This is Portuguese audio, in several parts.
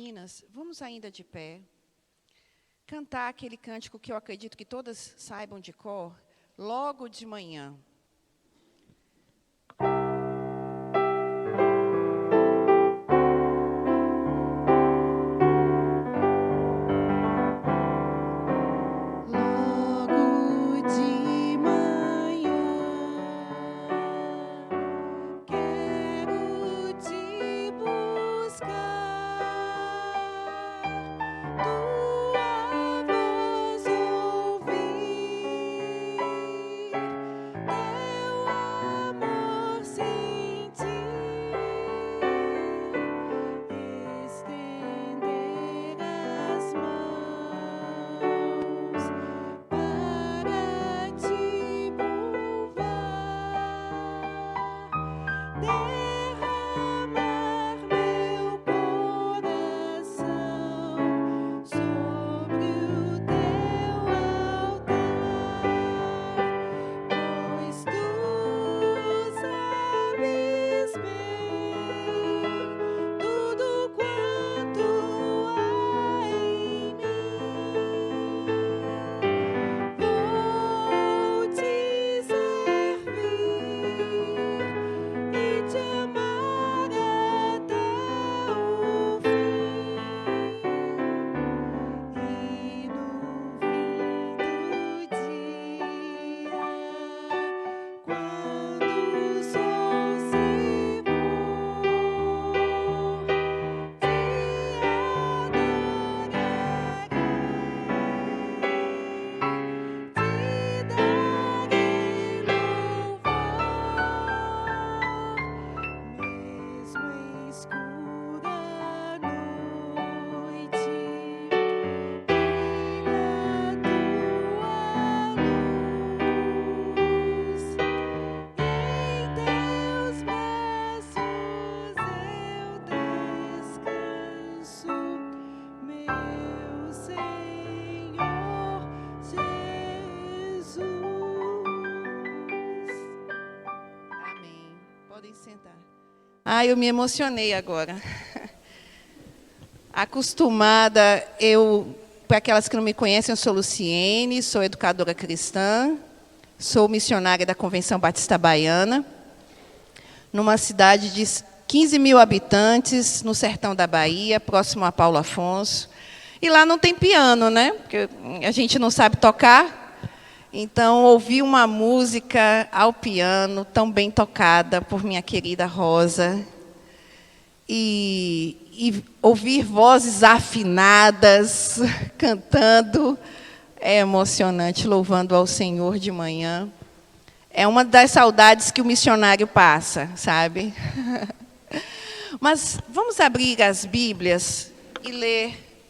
meninas, vamos ainda de pé, cantar aquele cântico que eu acredito que todas saibam de cor, logo de manhã. Eu me emocionei agora. Acostumada, para aquelas que não me conhecem, eu sou Luciene, sou educadora cristã, sou missionária da Convenção Batista Baiana, numa cidade de 15 mil habitantes, no sertão da Bahia, próximo a Paulo Afonso. E lá não tem piano, né? Porque a gente não sabe tocar. Então, ouvi uma música ao piano, tão bem tocada por minha querida Rosa, e ouvir vozes afinadas, cantando, é emocionante, louvando ao Senhor de manhã. É uma das saudades que o missionário passa, sabe? Mas vamos abrir as Bíblias e ler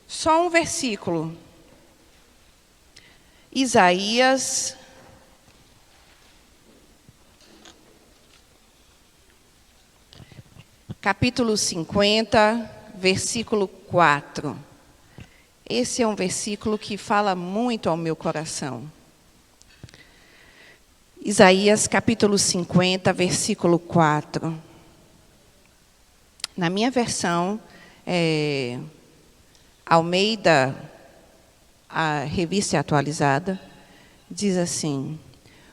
só um versículo. Isaías, capítulo 50, versículo 4. Esse é um versículo que fala muito ao meu coração. Isaías, capítulo 50, versículo 4. Na minha versão, Almeida, a revista atualizada, diz assim: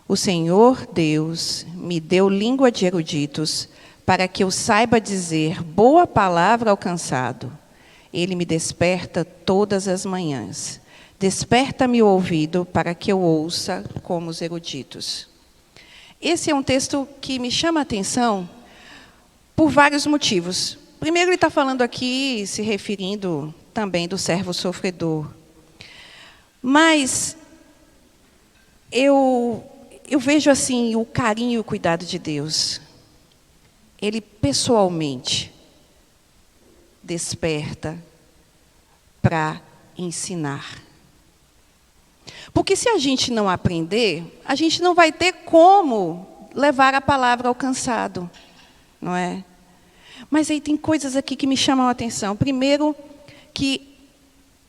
o Senhor Deus me deu língua de eruditos para que eu saiba dizer boa palavra ao cansado. Ele me desperta todas as manhãs. Desperta-me o ouvido para que eu ouça como os eruditos. Esse é um texto que me chama a atenção por vários motivos. Primeiro, ele está falando aqui, se referindo também do servo sofredor. Mas eu vejo assim o carinho e o cuidado de Deus. Ele pessoalmente desperta para ensinar. Porque se a gente não aprender, a gente não vai ter como levar a palavra ao cansado, não é? Mas aí tem coisas aqui que me chamam a atenção. Primeiro, que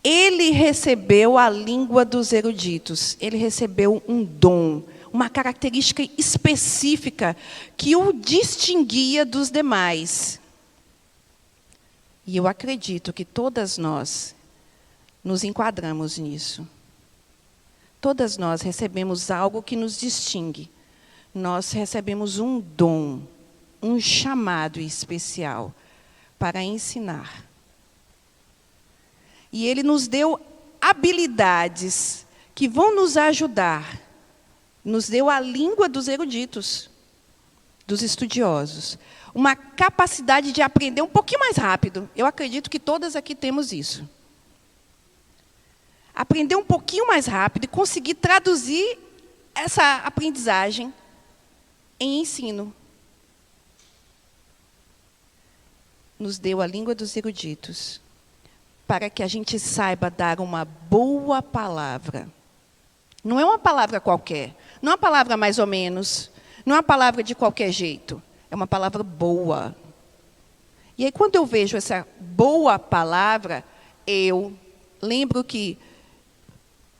ele recebeu a língua dos eruditos. Ele recebeu um dom, uma característica específica que o distinguia dos demais. E eu acredito que todas nós nos enquadramos nisso. Todas nós recebemos algo que nos distingue. Nós recebemos um dom, um chamado especial para ensinar. E Ele nos deu habilidades que vão nos ajudar. Nos deu a língua dos eruditos, dos estudiosos. Uma capacidade de aprender um pouquinho mais rápido. Eu acredito que todas aqui temos isso. Aprender um pouquinho mais rápido e conseguir traduzir essa aprendizagem em ensino. Nos deu a língua dos eruditos, para que a gente saiba dar uma boa palavra. Não é uma palavra qualquer, não é uma palavra mais ou menos, não é uma palavra de qualquer jeito, é uma palavra boa. E aí, quando eu vejo essa boa palavra, eu lembro que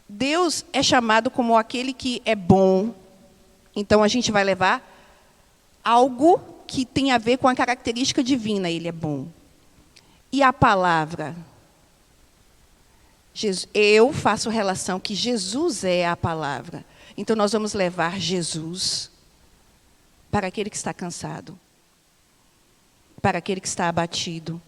Deus é chamado como aquele que é bom. Então, a gente vai levar algo que tem a ver com a característica divina. Ele é bom. E a palavra? Eu faço relação que Jesus é a palavra. Então, nós vamos levar Jesus para aquele que está cansado, para aquele que está abatido.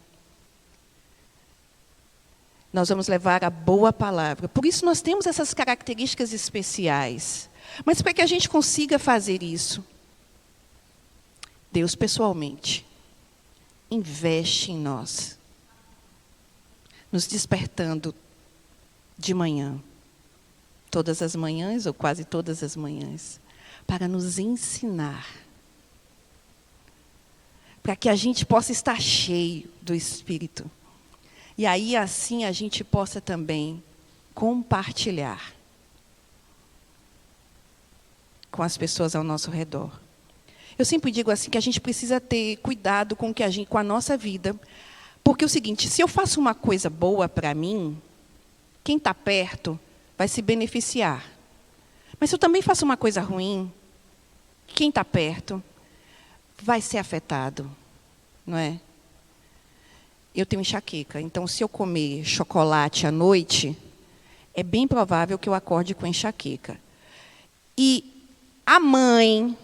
Nós vamos levar a boa palavra. Por isso, nós temos essas características especiais. Mas para que a gente consiga fazer isso, Deus, pessoalmente, investe em nós, nos despertando de manhã, todas as manhãs, ou quase todas as manhãs, para nos ensinar, para que a gente possa estar cheio do Espírito. E aí, assim, a gente possa também compartilhar com as pessoas ao nosso redor. Eu sempre digo assim, que a gente precisa ter cuidado com a nossa vida, porque é o seguinte, se eu faço uma coisa boa para mim, quem está perto vai se beneficiar. Mas se eu também faço uma coisa ruim, quem está perto vai ser afetado, não é? Eu tenho enxaqueca, então se eu comer chocolate à noite, é bem provável que eu acorde com enxaqueca. E a mãe,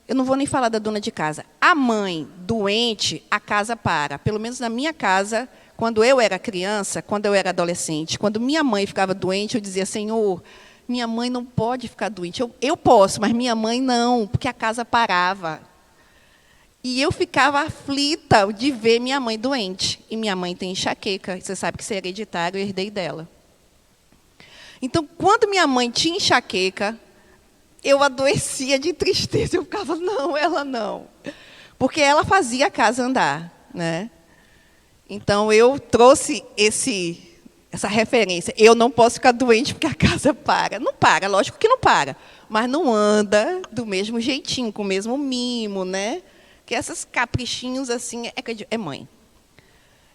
eu não vou nem falar da dona de casa, a mãe doente, a casa para. Pelo menos na minha casa, quando eu era criança, quando eu era adolescente, quando minha mãe ficava doente, eu dizia, Senhor, minha mãe não pode ficar doente. Eu posso, mas minha mãe não, porque a casa parava. E eu ficava aflita de ver minha mãe doente. E minha mãe tem enxaqueca. Você sabe que isso é hereditário, eu herdei dela. Então, quando minha mãe tinha enxaqueca, eu adoecia de tristeza. Eu ficava, não, ela não. Porque ela fazia a casa andar, né? Então, eu trouxe essa referência. Eu não posso ficar doente porque a casa para. Não para, lógico que não para. Mas não anda do mesmo jeitinho, com o mesmo mimo, né? Que esses caprichinhos assim é mãe.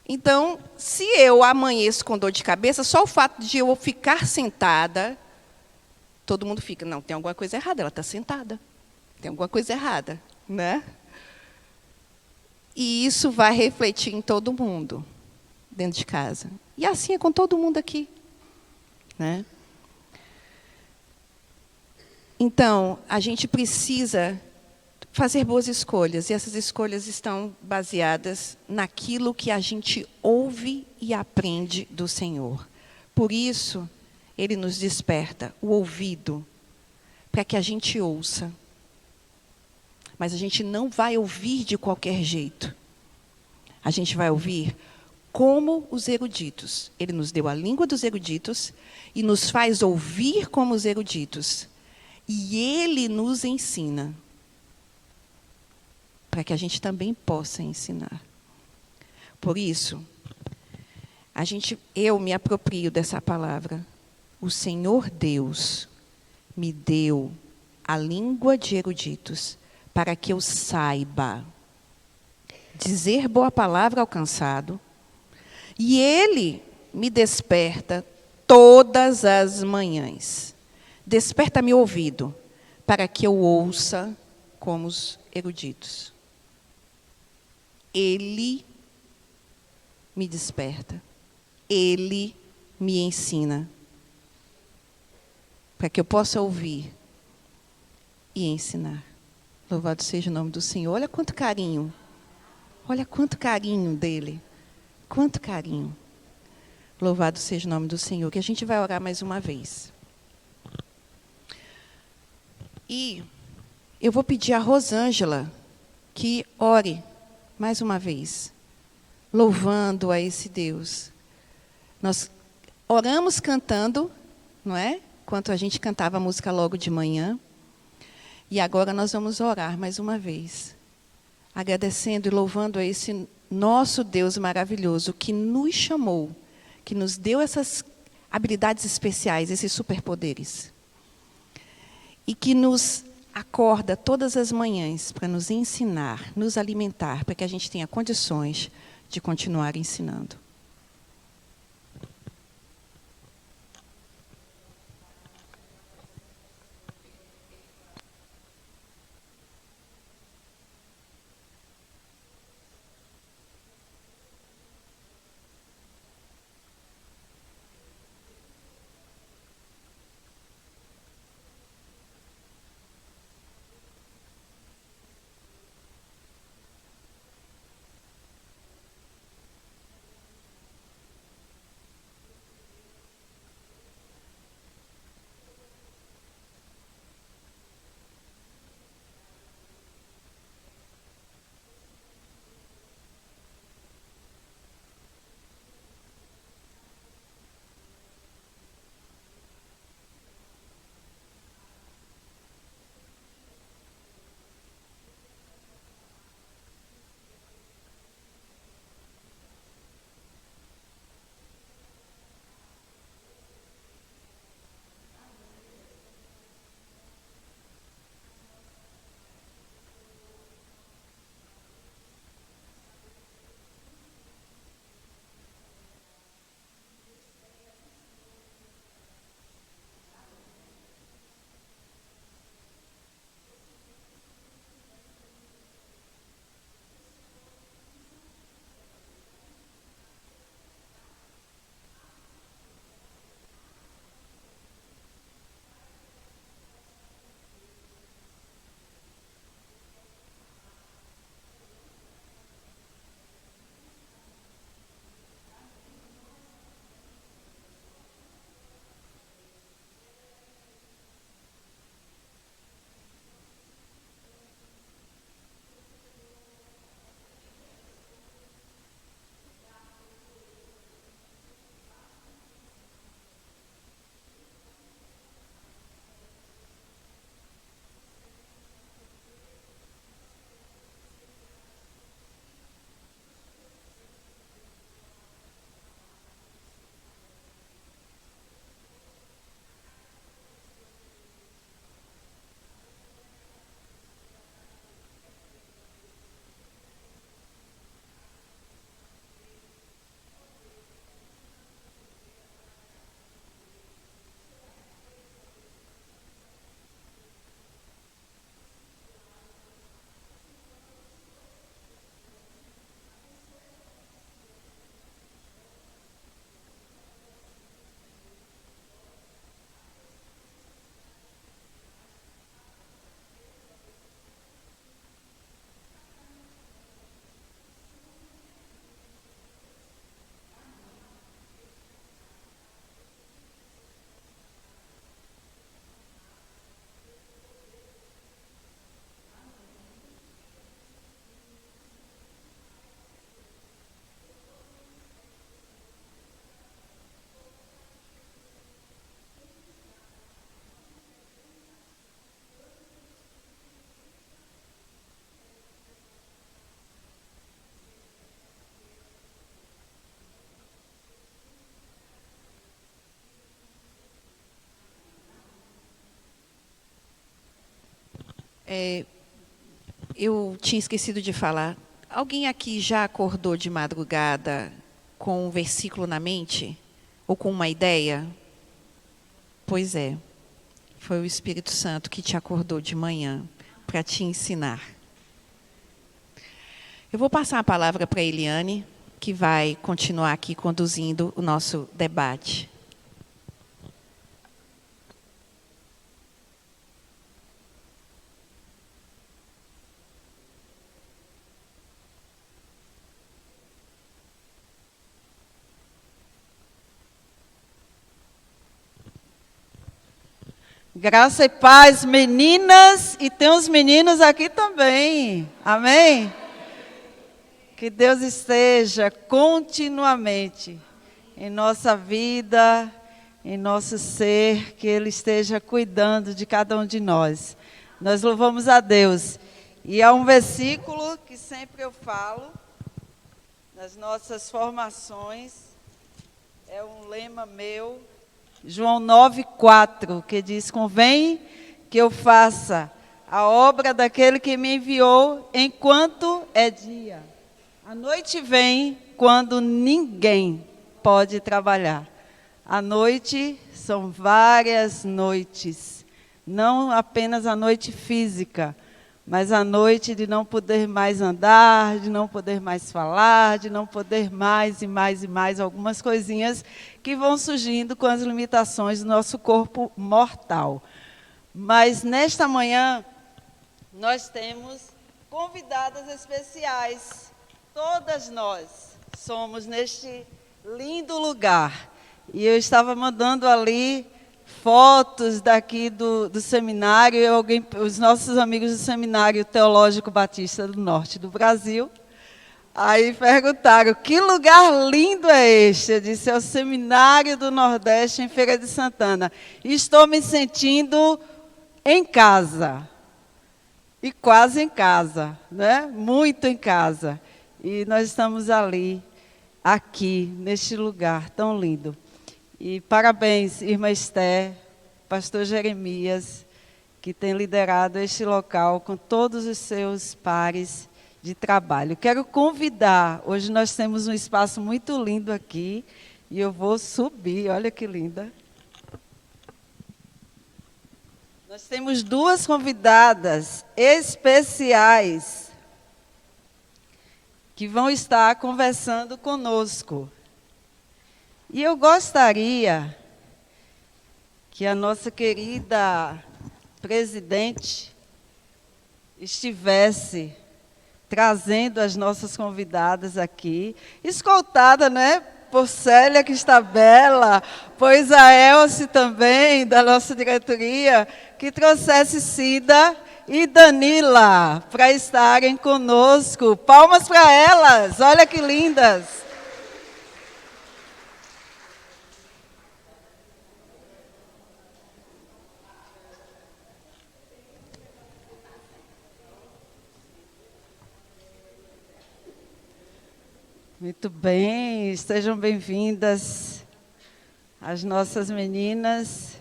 Então, se eu amanheço com dor de cabeça, só o fato de eu ficar sentada, todo mundo fica, não, tem alguma coisa errada, ela está sentada. Tem alguma coisa errada, né? E isso vai refletir em todo mundo, dentro de casa. E assim é com todo mundo aqui, né? Então, a gente precisa fazer boas escolhas, e essas escolhas estão baseadas naquilo que a gente ouve e aprende do Senhor. Por isso, Ele nos desperta o ouvido, para que a gente ouça. Mas a gente não vai ouvir de qualquer jeito. A gente vai ouvir como os eruditos. Ele nos deu a língua dos eruditos e nos faz ouvir como os eruditos. E Ele nos ensina, para que a gente também possa ensinar. Por isso, eu me aproprio dessa palavra. O Senhor Deus me deu a língua de eruditos, para que eu saiba dizer boa palavra ao cansado, e Ele me desperta todas as manhãs. Desperta meu ouvido, para que eu ouça como os eruditos. Ele me desperta. Ele me ensina. Para que eu possa ouvir e ensinar. Louvado seja o nome do Senhor. Olha quanto carinho. Olha quanto carinho dele. Quanto carinho. Louvado seja o nome do Senhor. Que a gente vai orar mais uma vez. E eu vou pedir a Rosângela que ore mais uma vez, louvando a esse Deus. Nós oramos cantando, não é? Enquanto a gente cantava a música logo de manhã. E agora nós vamos orar mais uma vez, agradecendo e louvando a esse nosso Deus maravilhoso que nos chamou, que nos deu essas habilidades especiais, esses superpoderes. E que nos acorda todas as manhãs para nos ensinar, nos alimentar, para que a gente tenha condições de continuar ensinando. Eu tinha esquecido de falar. Alguém aqui já acordou de madrugada com um versículo na mente? Ou com uma ideia? Pois é. Foi o Espírito Santo que te acordou de manhã para te ensinar. Eu vou passar a palavra para a Eliane. que vai continuar aqui conduzindo o nosso debate. Graça e paz, meninas, e tem os meninos aqui também. Amém? Que Deus esteja continuamente em nossa vida, em nosso ser, que Ele esteja cuidando de cada um de nós. Nós louvamos a Deus. E há um versículo que sempre eu falo nas nossas formações, é um lema meu, João 9:4, que diz: convém que eu faça a obra daquele que me enviou enquanto é dia. A noite vem quando ninguém pode trabalhar. A noite são várias noites, não apenas a noite física, mas a noite de não poder mais andar, de não poder mais falar, de não poder mais e mais e mais algumas coisinhas que vão surgindo com as limitações do nosso corpo mortal. Mas nesta manhã nós temos convidadas especiais. Todas nós somos neste lindo lugar. E eu estava mandando ali fotos daqui do seminário, os nossos amigos do Seminário Teológico Batista do Norte do Brasil, aí perguntaram, que lugar lindo é este? Eu disse, é o Seminário do Nordeste em Feira de Santana. Estou me sentindo em casa, e quase em casa, né? Muito em casa. E nós estamos ali, aqui, neste lugar tão lindo. E parabéns, irmã Esther, pastor Jeremias, que tem liderado este local com todos os seus pares de trabalho. Quero convidar, hoje nós temos um espaço muito lindo aqui, e eu vou subir, olha que linda. Nós temos duas convidadas especiais que vão estar conversando conosco. E eu gostaria que a nossa querida presidente estivesse trazendo as nossas convidadas aqui, escoltada, né, por Célia, que está bela, pois a Elce também, da nossa diretoria, que trouxesse Cida e Danila para estarem conosco. Palmas para elas, olha que lindas. Muito bem, estejam bem-vindas as nossas meninas.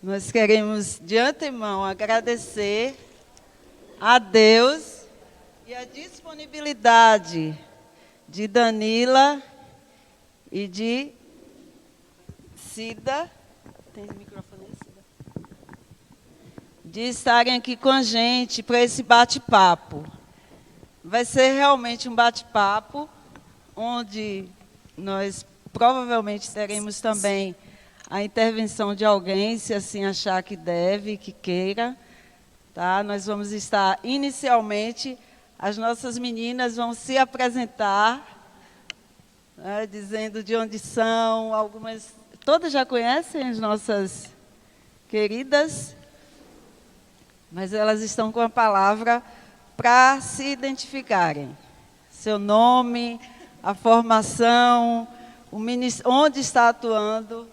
Nós queremos, de antemão, agradecer a Deus e a disponibilidade de Danila e de Cida. Tem microfone aí, Cida? De estarem aqui com a gente para esse bate-papo. Vai ser realmente um bate-papo, onde nós provavelmente teremos também a intervenção de alguém, se assim achar que deve, que queira. Tá? Nós vamos estar, inicialmente, as nossas meninas vão se apresentar, né, dizendo de onde são, algumas... Todas já conhecem as nossas queridas, mas elas estão com a palavra para se identificarem. Seu nome, a formação, onde está atuando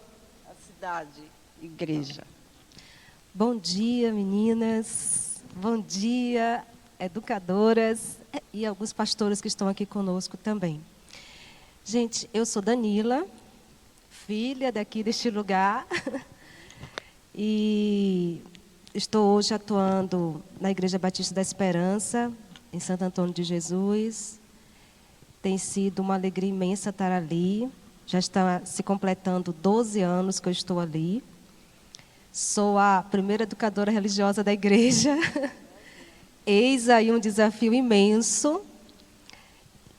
a cidade, igreja. Bom dia, meninas. Bom dia, educadoras e alguns pastores que estão aqui conosco também. Gente, eu sou Danila, filha daqui deste lugar, e estou hoje atuando na Igreja Batista da Esperança, em Santo Antônio de Jesus. Tem sido uma alegria imensa estar ali. Já está se completando 12 anos que eu estou ali. Sou a primeira educadora religiosa da igreja. Eis aí um desafio imenso.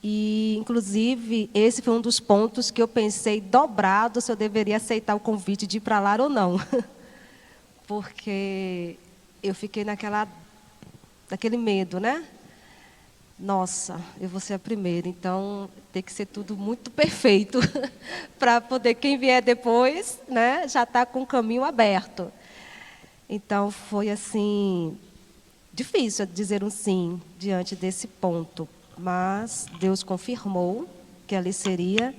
E, inclusive, esse foi um dos pontos que eu pensei dobrado se eu deveria aceitar o convite de ir para lá ou não. Porque eu fiquei naquele medo, né? Nossa, eu vou ser a primeira, então tem que ser tudo muito perfeito para poder quem vier depois, né, já está com o caminho aberto. Então foi assim difícil dizer um sim diante desse ponto, mas Deus confirmou que ali seria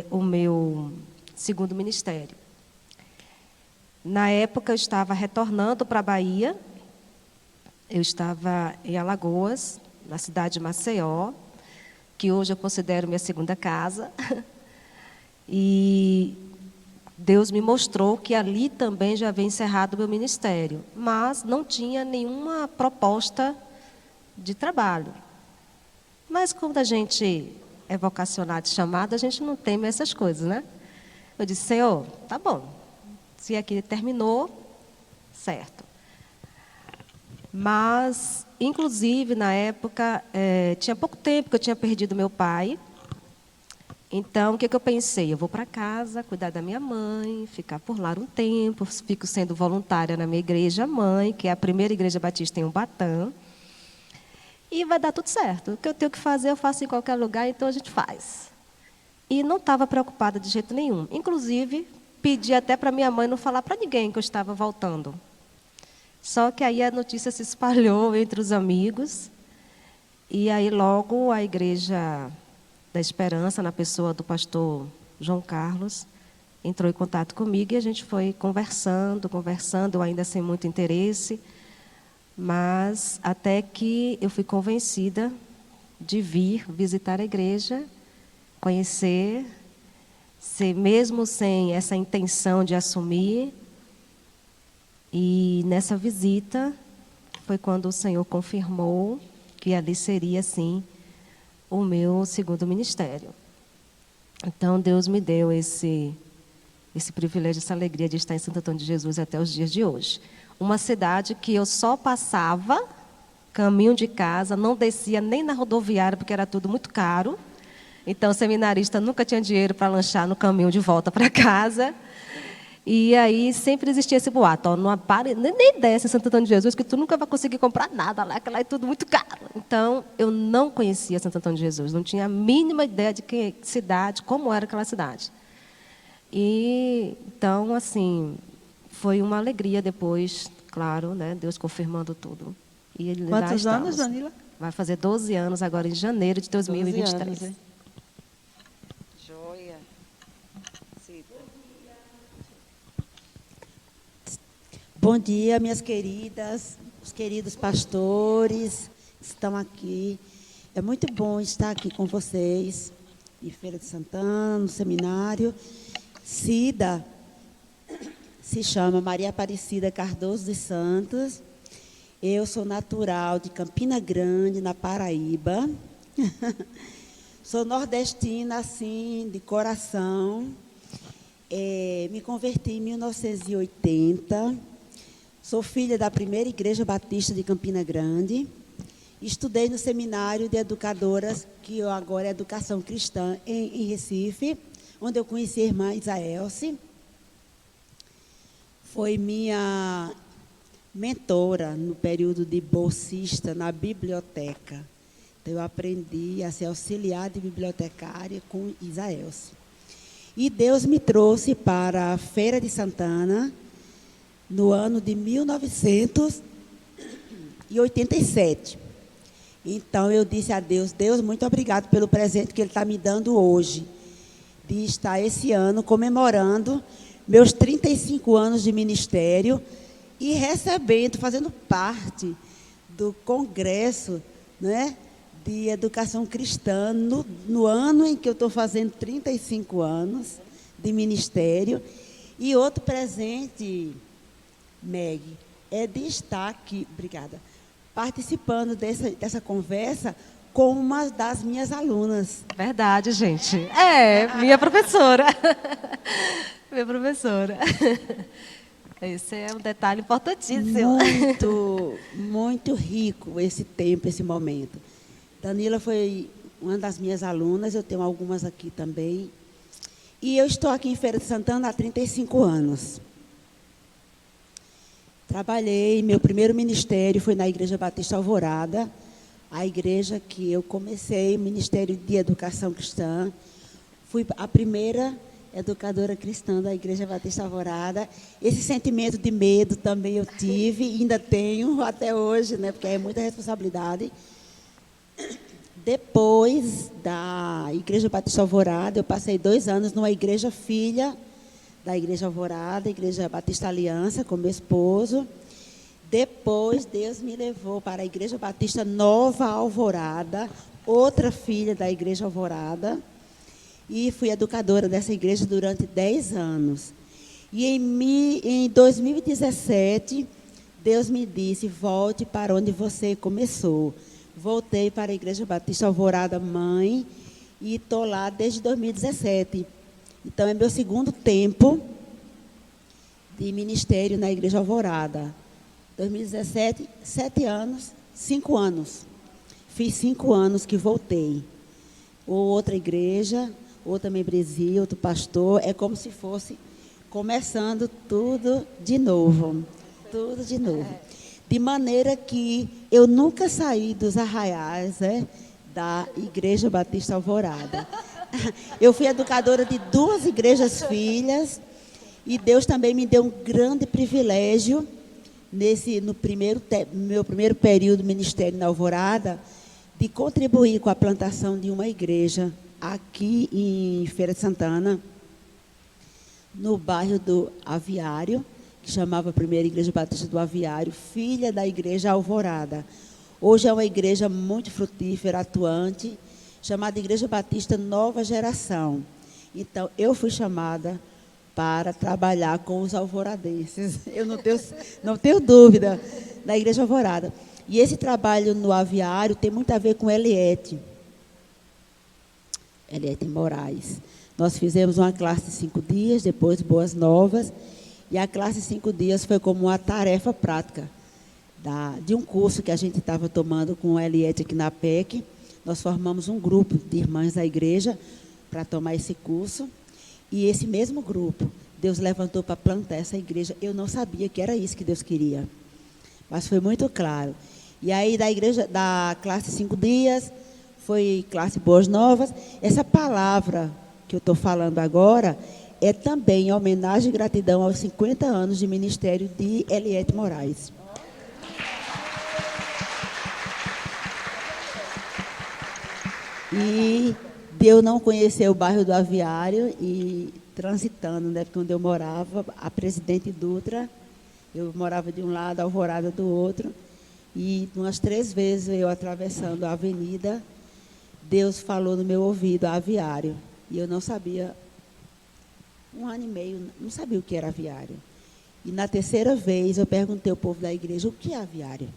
o meu segundo ministério. Na época eu estava retornando para a Bahia. Eu estava em Alagoas, na cidade de Maceió, que hoje eu considero minha segunda casa. E Deus me mostrou que ali também já havia encerrado o meu ministério, mas não tinha nenhuma proposta de trabalho. Mas quando a gente é vocacionado, chamado, a gente não teme essas coisas, né? Eu disse, Senhor, tá bom, se aqui terminou, certo. Mas, inclusive, na época, tinha pouco tempo que eu tinha perdido meu pai. Então, o que eu pensei? Eu vou para casa, cuidar da minha mãe, ficar por lá um tempo, fico sendo voluntária na minha igreja mãe, que é a primeira igreja batista em Ubatã, e vai dar tudo certo. O que eu tenho que fazer, eu faço em qualquer lugar, então a gente faz. E não estava preocupada de jeito nenhum. Inclusive, pedi até para minha mãe não falar para ninguém que eu estava voltando. Só que aí a notícia se espalhou entre os amigos, e aí logo a Igreja da Esperança, na pessoa do pastor João Carlos, entrou em contato comigo e a gente foi conversando, ainda sem muito interesse, mas até que eu fui convencida de vir visitar a igreja, conhecer, mesmo sem essa intenção de assumir. E nessa visita foi quando o Senhor confirmou que ali seria, sim, o meu segundo ministério. Então, Deus me deu esse privilégio, essa alegria de estar em Santo Antônio de Jesus até os dias de hoje. Uma cidade que eu só passava, caminho de casa, não descia nem na rodoviária, porque era tudo muito caro. Então, o seminarista nunca tinha dinheiro para lanchar no caminho de volta para casa. E aí sempre existia esse boato, ó, não pare, nem desce em Santo Antônio de Jesus, que tu nunca vai conseguir comprar nada lá, que lá é tudo muito caro. Então, eu não conhecia Santo Antônio de Jesus, não tinha a mínima ideia de que cidade, como era aquela cidade. E, então, assim, foi uma alegria depois, claro, né, Deus confirmando tudo. E ele Quantos anos, Danila? Vai fazer 12 anos agora, em janeiro de 2023. 12 anos, Joia. Bom dia, minhas queridas, os queridos pastores que estão aqui. É muito bom estar aqui com vocês, em Feira de Santana, no seminário. Cida se chama Maria Aparecida Cardoso dos Santos. Eu sou natural de Campina Grande, na Paraíba. Sou nordestina, assim, de coração. Me converti em 1980. Sou filha da primeira Igreja Batista de Campina Grande. Estudei no seminário de educadoras, que agora é Educação Cristã, em Recife, onde eu conheci a irmã Isaelce. Foi minha mentora no período de bolsista na biblioteca. Então, eu aprendi a ser auxiliar de bibliotecária com Isaelce. E Deus me trouxe para a Feira de Santana, no ano de 1987. Então, eu disse a Deus, Deus, muito obrigado pelo presente que Ele está me dando hoje, de estar esse ano comemorando meus 35 anos de ministério e recebendo, fazendo parte do congresso, né, de educação cristã, no ano em que eu estou fazendo 35 anos de ministério. E outro presente, Meg, é de estar aqui, obrigada, participando dessa conversa com uma das minhas alunas. Verdade, gente. Minha professora. Minha professora. Esse é um detalhe importantíssimo. Muito, muito rico esse tempo, esse momento. Danila foi uma das minhas alunas, eu tenho algumas aqui também. E eu estou aqui em Feira de Santana há 35 anos. Trabalhei, meu primeiro ministério foi na Igreja Batista Alvorada, a igreja que eu comecei, o Ministério de Educação Cristã. Fui a primeira educadora cristã da Igreja Batista Alvorada. Esse sentimento de medo também eu tive, ainda tenho até hoje, né, porque é muita responsabilidade. Depois da Igreja Batista Alvorada, eu passei 2 anos numa igreja filha da Igreja Alvorada, Igreja Batista Aliança, com meu esposo. Depois, Deus me levou para a Igreja Batista Nova Alvorada, outra filha da Igreja Alvorada, e fui educadora dessa igreja durante 10 anos. E em 2017, Deus me disse, volte para onde você começou. Voltei para a Igreja Batista Alvorada Mãe e estou lá desde 2017. Então, é meu segundo tempo de ministério na Igreja Alvorada. 2017, 7 anos, 5 anos. Fiz 5 anos que voltei. Ou outra igreja, outra membresia, outro pastor. É como se fosse começando tudo de novo. Tudo de novo. De maneira que eu nunca saí dos arraiais, da Igreja Batista Alvorada. Eu fui educadora de 2 igrejas filhas e Deus também me deu um grande privilégio no meu primeiro período de ministério na Alvorada, de contribuir com a plantação de uma igreja aqui em Feira de Santana, no bairro do Aviário, que chamava a primeira Igreja Batista do Aviário, filha da Igreja Alvorada. Hoje é uma igreja muito frutífera, atuante, chamada Igreja Batista Nova Geração. Então, eu fui chamada para trabalhar com os alvoradenses. Eu não tenho dúvida, na Igreja Alvorada. E esse trabalho no Aviário tem muito a ver com Eliete Moraes. Nós fizemos uma classe de 5 dias, depois Boas Novas, e a classe de 5 dias foi como uma tarefa prática de um curso que a gente estava tomando com o Eliete aqui na PEC. Nós formamos um grupo de irmãs da igreja para tomar esse curso. E esse mesmo grupo, Deus levantou para plantar essa igreja. Eu não sabia que era isso que Deus queria, mas foi muito claro. E aí, da classe 5 dias, foi classe Boas Novas. Essa palavra que eu estou falando agora é também em homenagem e gratidão aos 50 anos de ministério de Eliete Moraes. E Deus não conheceu o bairro do Aviário e transitando, né? Porque onde eu morava, a Presidente Dutra, eu morava de um lado, a Alvorada do outro, e umas 3 vezes eu atravessando a avenida, Deus falou no meu ouvido, Aviário, e eu não sabia, 1 ano e meio, não sabia o que era Aviário. E na 3ª vez eu perguntei ao povo da igreja, o que é Aviário?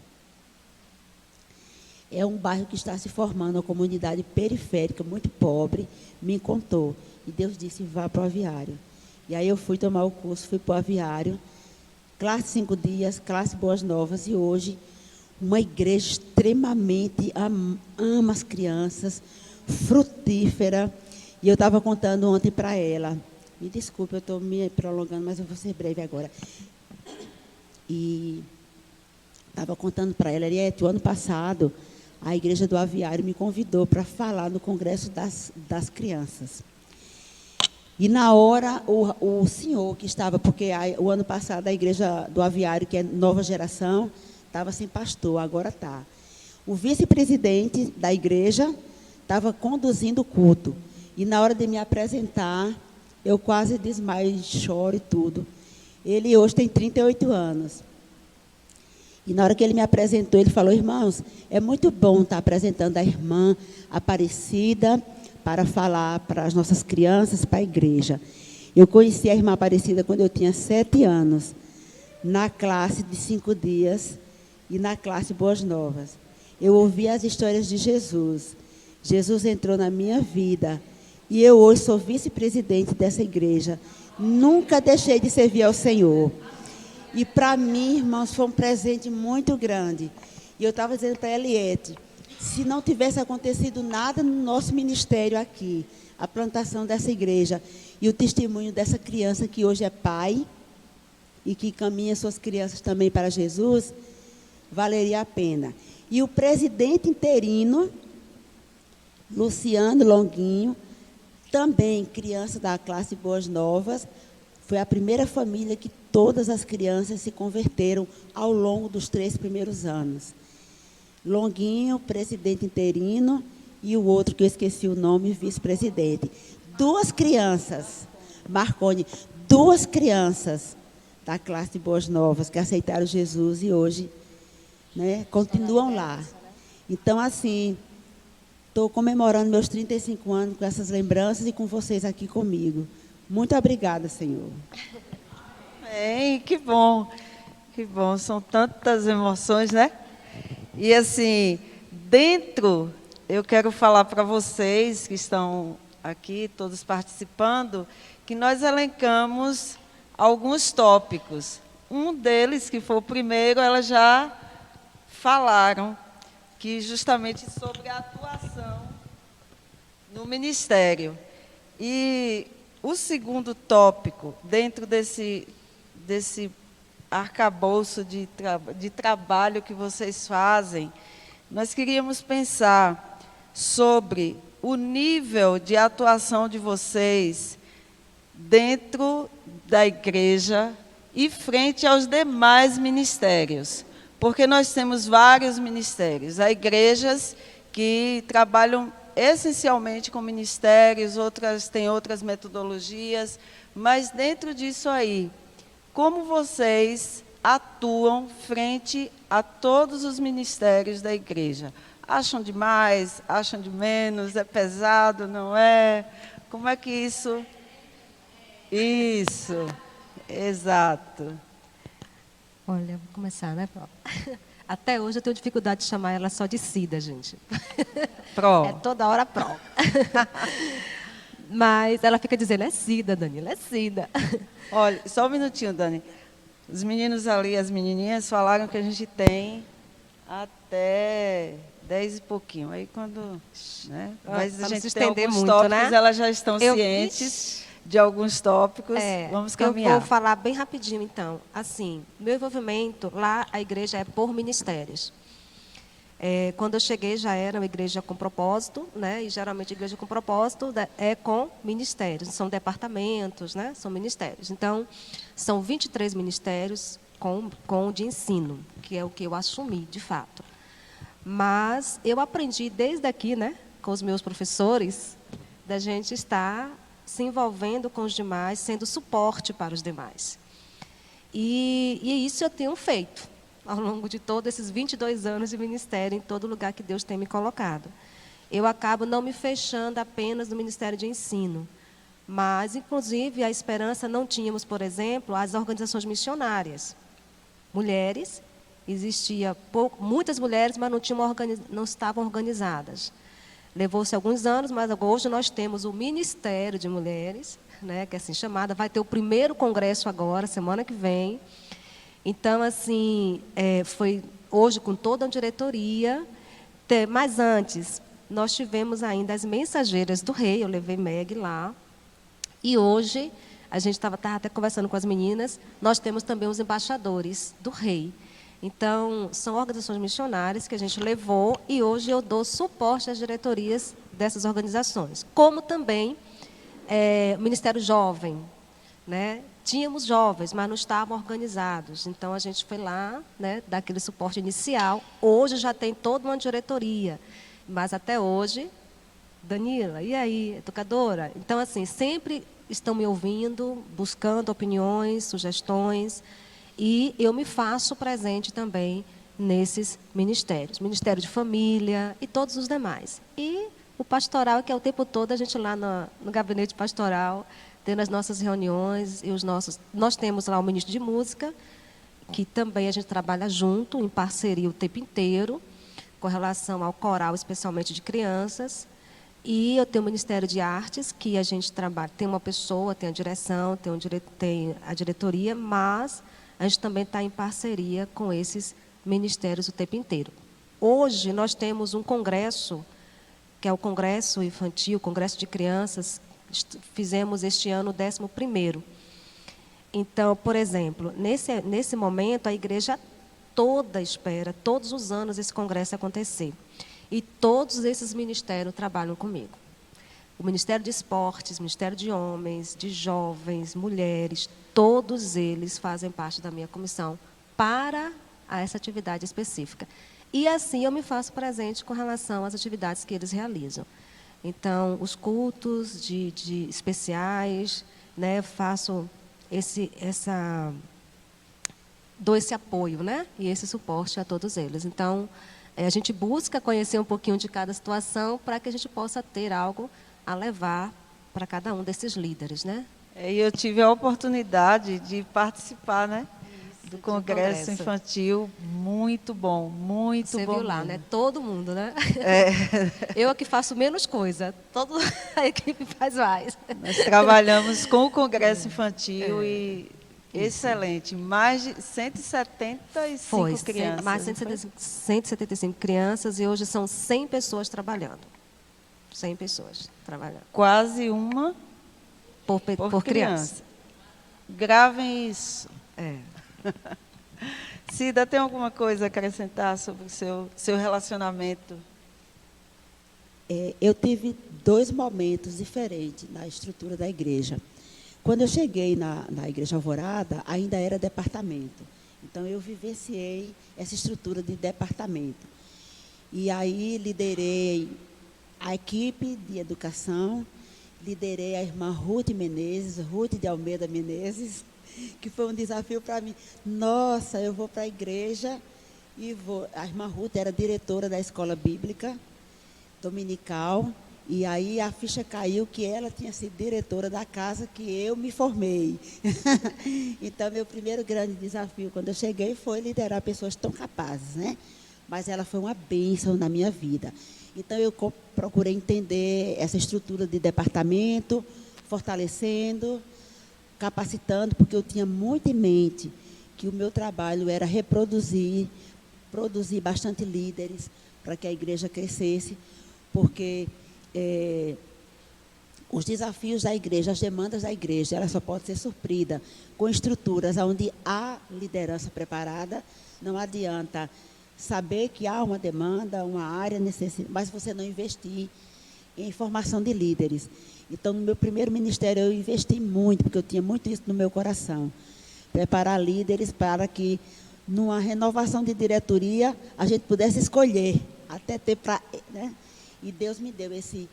É um bairro que está se formando, uma comunidade periférica, muito pobre, me contou. E Deus disse, vá para o Aviário. E aí eu fui tomar o curso, fui para o Aviário, classe 5 dias, classe Boas Novas, e hoje uma igreja extremamente ama as crianças, frutífera. E eu estava contando ontem para ela, me desculpe, eu estou me prolongando, mas eu vou ser breve agora. E estava contando para ela, Eliete, o ano passado, a Igreja do Aviário me convidou para falar no Congresso das Crianças. E na hora, o senhor que estava, porque o ano passado a Igreja do Aviário, que é Nova Geração, estava sem pastor, agora está. O vice-presidente da igreja estava conduzindo o culto. E na hora de me apresentar, eu quase desmaio, choro e tudo. Ele hoje tem 38 anos. E na hora que ele me apresentou, ele falou, irmãos, é muito bom estar apresentando a irmã Aparecida para falar para as nossas crianças, para a igreja. Eu conheci a irmã Aparecida quando eu tinha 7 anos, na classe de 5 dias e na classe Boas Novas. Eu ouvi as histórias de Jesus. Jesus entrou na minha vida e eu hoje sou vice-presidente dessa igreja. Nunca deixei de servir ao Senhor. E para mim, irmãos, foi um presente muito grande. E eu estava dizendo para a Eliette, se não tivesse acontecido nada no nosso ministério aqui, a plantação dessa igreja e o testemunho dessa criança que hoje é pai e que caminha suas crianças também para Jesus, valeria a pena. E o presidente interino, Luciano Longuinho, também criança da classe Boas Novas, foi a primeira família que todas as crianças se converteram ao longo dos 3 primeiros anos. Longuinho, presidente interino, e o outro que eu esqueci o nome, vice-presidente. 2 crianças, Marconi, 2 crianças da classe Boas Novas que aceitaram Jesus e hoje, né, continuam lá. Então, assim, estou comemorando meus 35 anos com essas lembranças e com vocês aqui comigo. Muito obrigada, Senhor. Amém, que bom, são tantas emoções, né? E assim, eu quero falar para vocês que estão aqui, todos participando, que nós elencamos alguns tópicos. Um deles, que foi o primeiro, elas já falaram, que justamente sobre a atuação no ministério. E o segundo tópico, dentro desse arcabouço de trabalho que vocês fazem, nós queríamos pensar sobre o nível de atuação de vocês dentro da igreja e frente aos demais ministérios. Porque nós temos vários ministérios. Há igrejas que trabalham essencialmente com ministérios, outras têm outras metodologias, mas dentro disso aí, como vocês atuam frente a todos os ministérios da igreja? Acham de mais? Acham de menos? É pesado? Não é? Como é que isso... Isso, exato. Olha, vou começar, né, Pró? Até hoje eu tenho dificuldade de chamar ela só de Cida, gente. Pró. É toda hora Pró. Mas ela fica dizendo, é Cida, Danila, é Cida. Olha, só um minutinho, Dani. Os meninos ali, as menininhas, falaram que a gente tem até 10 e pouquinho. Aí quando... Né? Mas a gente tem alguns muito, tópicos, né? Elas já estão cientes de alguns tópicos. Vamos caminhar. Eu vou falar bem rapidinho, então. Assim, meu envolvimento, lá a igreja é por ministérios. Quando eu cheguei, já era uma igreja com propósito, né? E geralmente a igreja com propósito é com ministérios. São departamentos, né? São ministérios. Então, são 23 ministérios com o de ensino, que é o que eu assumi, de fato. Mas eu aprendi desde aqui, né? Com os meus professores, da gente estar se envolvendo com os demais, sendo suporte para os demais. E isso eu tenho feito ao longo de todos esses 22 anos de ministério, em todo lugar que Deus tem me colocado. Eu acabo não me fechando apenas no Ministério de Ensino, mas, inclusive, a Esperança não tínhamos, por exemplo, as organizações missionárias. Mulheres, existia muitas mulheres, mas não estavam organizadas. Levou-se alguns anos, mas hoje nós temos o Ministério de Mulheres, né, que é assim chamada, vai ter o primeiro congresso agora, semana que vem. Então, assim, foi hoje com toda a diretoria, mas antes nós tivemos ainda as mensageiras do rei, eu levei Meg lá, e hoje, a gente estava até conversando com as meninas, nós temos também os embaixadores do rei. Então, são organizações missionárias que a gente levou e hoje eu dou suporte às diretorias dessas organizações. Como também o Ministério Jovem, né? Tínhamos jovens, mas não estavam organizados. Então, a gente foi lá, né, dar aquele suporte inicial. Hoje já tem toda uma diretoria, mas até hoje, Danila, e aí, educadora? Então, assim, sempre estão me ouvindo, buscando opiniões, sugestões, e eu me faço presente também nesses ministérios. Ministério de Família e todos os demais. E o pastoral, que é o tempo todo a gente lá no gabinete pastoral, tendo as nossas reuniões e nós temos lá o ministro de música, que também a gente trabalha junto, em parceria o tempo inteiro, com relação ao coral, especialmente de crianças. E eu tenho o Ministério de Artes, que a gente trabalha, tem uma pessoa, tem a direção, tem a diretoria, mas a gente também está em parceria com esses ministérios o tempo inteiro. Hoje, nós temos um congresso, que é o Congresso Infantil, Congresso de Crianças, fizemos este ano o 11º. Então, por exemplo, nesse momento, a igreja toda espera, todos os anos, esse congresso acontecer. E todos esses ministérios trabalham comigo. O Ministério de Esportes, Ministério de Homens, de Jovens, Mulheres, todos eles fazem parte da minha comissão para essa atividade específica. E assim eu me faço presente com relação às atividades que eles realizam. Então, os cultos de especiais, né, dou esse apoio, né, e esse suporte a todos eles. Então, a gente busca conhecer um pouquinho de cada situação para que a gente possa ter algo a levar para cada um desses líderes, né? E eu tive a oportunidade de participar, né, do Congresso Infantil. Muito bom, muito Você bom. Você viu lá, né? Todo mundo, né? É. Eu que faço menos coisa, toda a equipe faz mais. Nós trabalhamos com o Congresso Infantil e excelente. Mais de 175 crianças. Mais de 175 crianças e hoje são 100 pessoas trabalhando. 100 pessoas trabalhando. Quase uma por criança. Gravem isso. É. Cida, tem alguma coisa a acrescentar sobre o seu relacionamento? Eu tive 2 momentos diferentes na estrutura da igreja. Quando eu cheguei na Igreja Alvorada, ainda era departamento. Então, eu vivenciei essa estrutura de departamento. E aí, liderei a equipe de educação, liderei a irmã Ruth Menezes, Ruth de Almeida Menezes, que foi um desafio para mim. Nossa, eu vou para a igreja e vou... A irmã Ruth era diretora da escola bíblica dominical, e aí a ficha caiu que ela tinha sido diretora da casa que eu me formei. Então, meu primeiro grande desafio quando eu cheguei foi liderar pessoas tão capazes, né? Mas ela foi uma bênção na minha vida. Então, eu procurei entender essa estrutura de departamento, fortalecendo, capacitando, porque eu tinha muito em mente que o meu trabalho era produzir bastante líderes para que a igreja crescesse, porque os desafios da igreja, as demandas da igreja, ela só pode ser suprida com estruturas onde há liderança preparada. Não adianta saber que há uma demanda, uma área necessária, mas você não investir em formação de líderes. Então, no meu primeiro ministério, eu investi muito, porque eu tinha muito isso no meu coração. Preparar líderes para que, numa renovação de diretoria, a gente pudesse escolher, até ter para... Né? E Deus me deu esse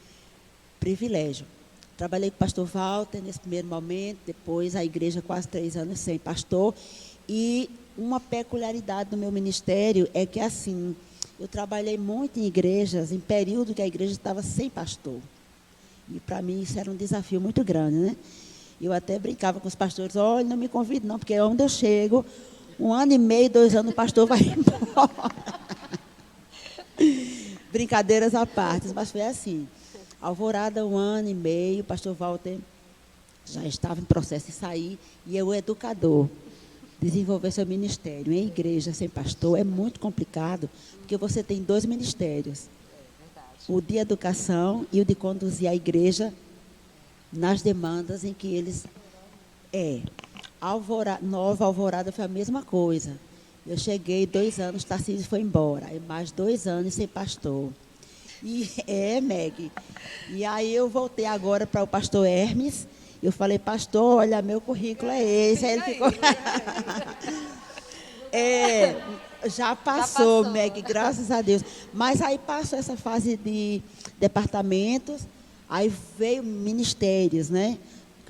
privilégio. Trabalhei com o pastor Walter nesse primeiro momento, depois a igreja quase 3 anos sem pastor. E uma peculiaridade do meu ministério é que, assim, eu trabalhei muito em igrejas, em período que a igreja estava sem pastor. E, para mim, isso era um desafio muito grande, né? Eu até brincava com os pastores, olha, não me convide não, porque onde eu chego, 1 ano e meio, 2 anos, o pastor vai embora. Brincadeiras à parte, mas foi assim. Alvorada, 1 ano e meio, o pastor Walter já estava em processo de sair, e eu, educador, desenvolver seu ministério. Em igreja sem pastor é muito complicado, porque você tem 2 ministérios. O de educação e o de conduzir a igreja nas demandas em que eles... Nova Alvorada foi a mesma coisa. Eu cheguei 2 anos, Tarcísio foi embora. E mais 2 anos sem pastor. Meg. E aí eu voltei agora para o pastor Hermes. Eu falei, pastor, olha, meu currículo é esse. Aí ele ficou... Já passou, Meg, graças a Deus. Mas aí passou essa fase de departamentos, aí veio ministérios, né?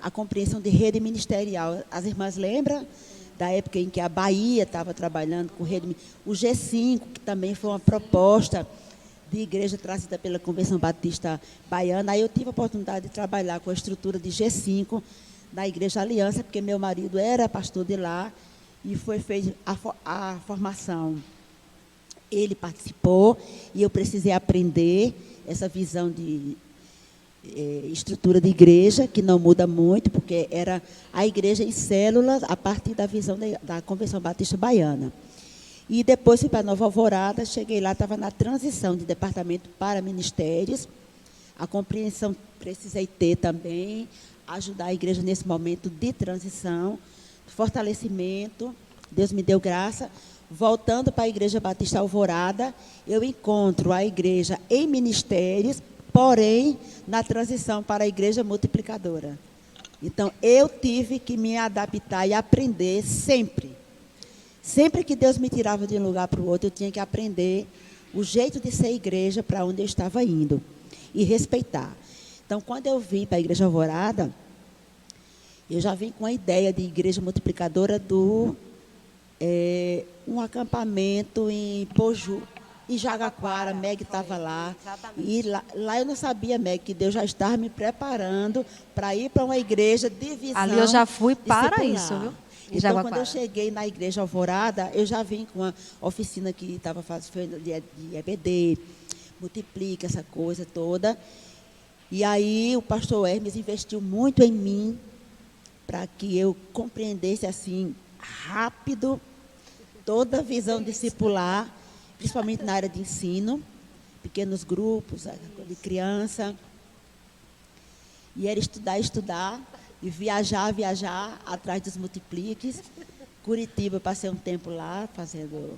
A compreensão de rede ministerial. As irmãs lembram da época em que a Bahia estava trabalhando com rede... O G5, que também foi uma proposta de igreja trazida pela Convenção Batista Baiana. Aí eu tive a oportunidade de trabalhar com a estrutura de G5 na Igreja Aliança, porque meu marido era pastor de lá, e foi feita a formação. Ele participou, e eu precisei aprender essa visão de estrutura de igreja, que não muda muito, porque era a igreja em células a partir da visão da Convenção Batista Baiana. E depois fui para Nova Alvorada, cheguei lá, estava na transição de departamento para ministérios. A compreensão precisei ter também, ajudar a igreja nesse momento de transição, fortalecimento. Deus me deu graça. Voltando para a Igreja Batista Alvorada, eu encontro a igreja em ministérios, porém, na transição para a Igreja Multiplicadora. Então, eu tive que me adaptar e aprender sempre. Sempre que Deus me tirava de um lugar para o outro, eu tinha que aprender o jeito de ser igreja para onde eu estava indo e respeitar. Então, quando eu vim para a Igreja Alvorada, eu já vim com a ideia de Igreja Multiplicadora um acampamento em Poju, em Jagaquara. Meg estava lá. Exatamente. E lá eu não sabia, Meg, que Deus já estava me preparando para ir para uma igreja de visão. Ali eu já fui para discipular. isso, viu? Em Então, Jaguaquara. quando eu cheguei na Igreja Alvorada, eu já vim com uma oficina que estava fazendo de EBD, multiplica essa coisa toda. E aí o pastor Hermes investiu muito em mim para que eu compreendesse assim rápido toda a visão discipular, principalmente na área de ensino, pequenos grupos de criança. E era estudar e viajar atrás dos multipliques. Curitiba, passei um tempo lá fazendo,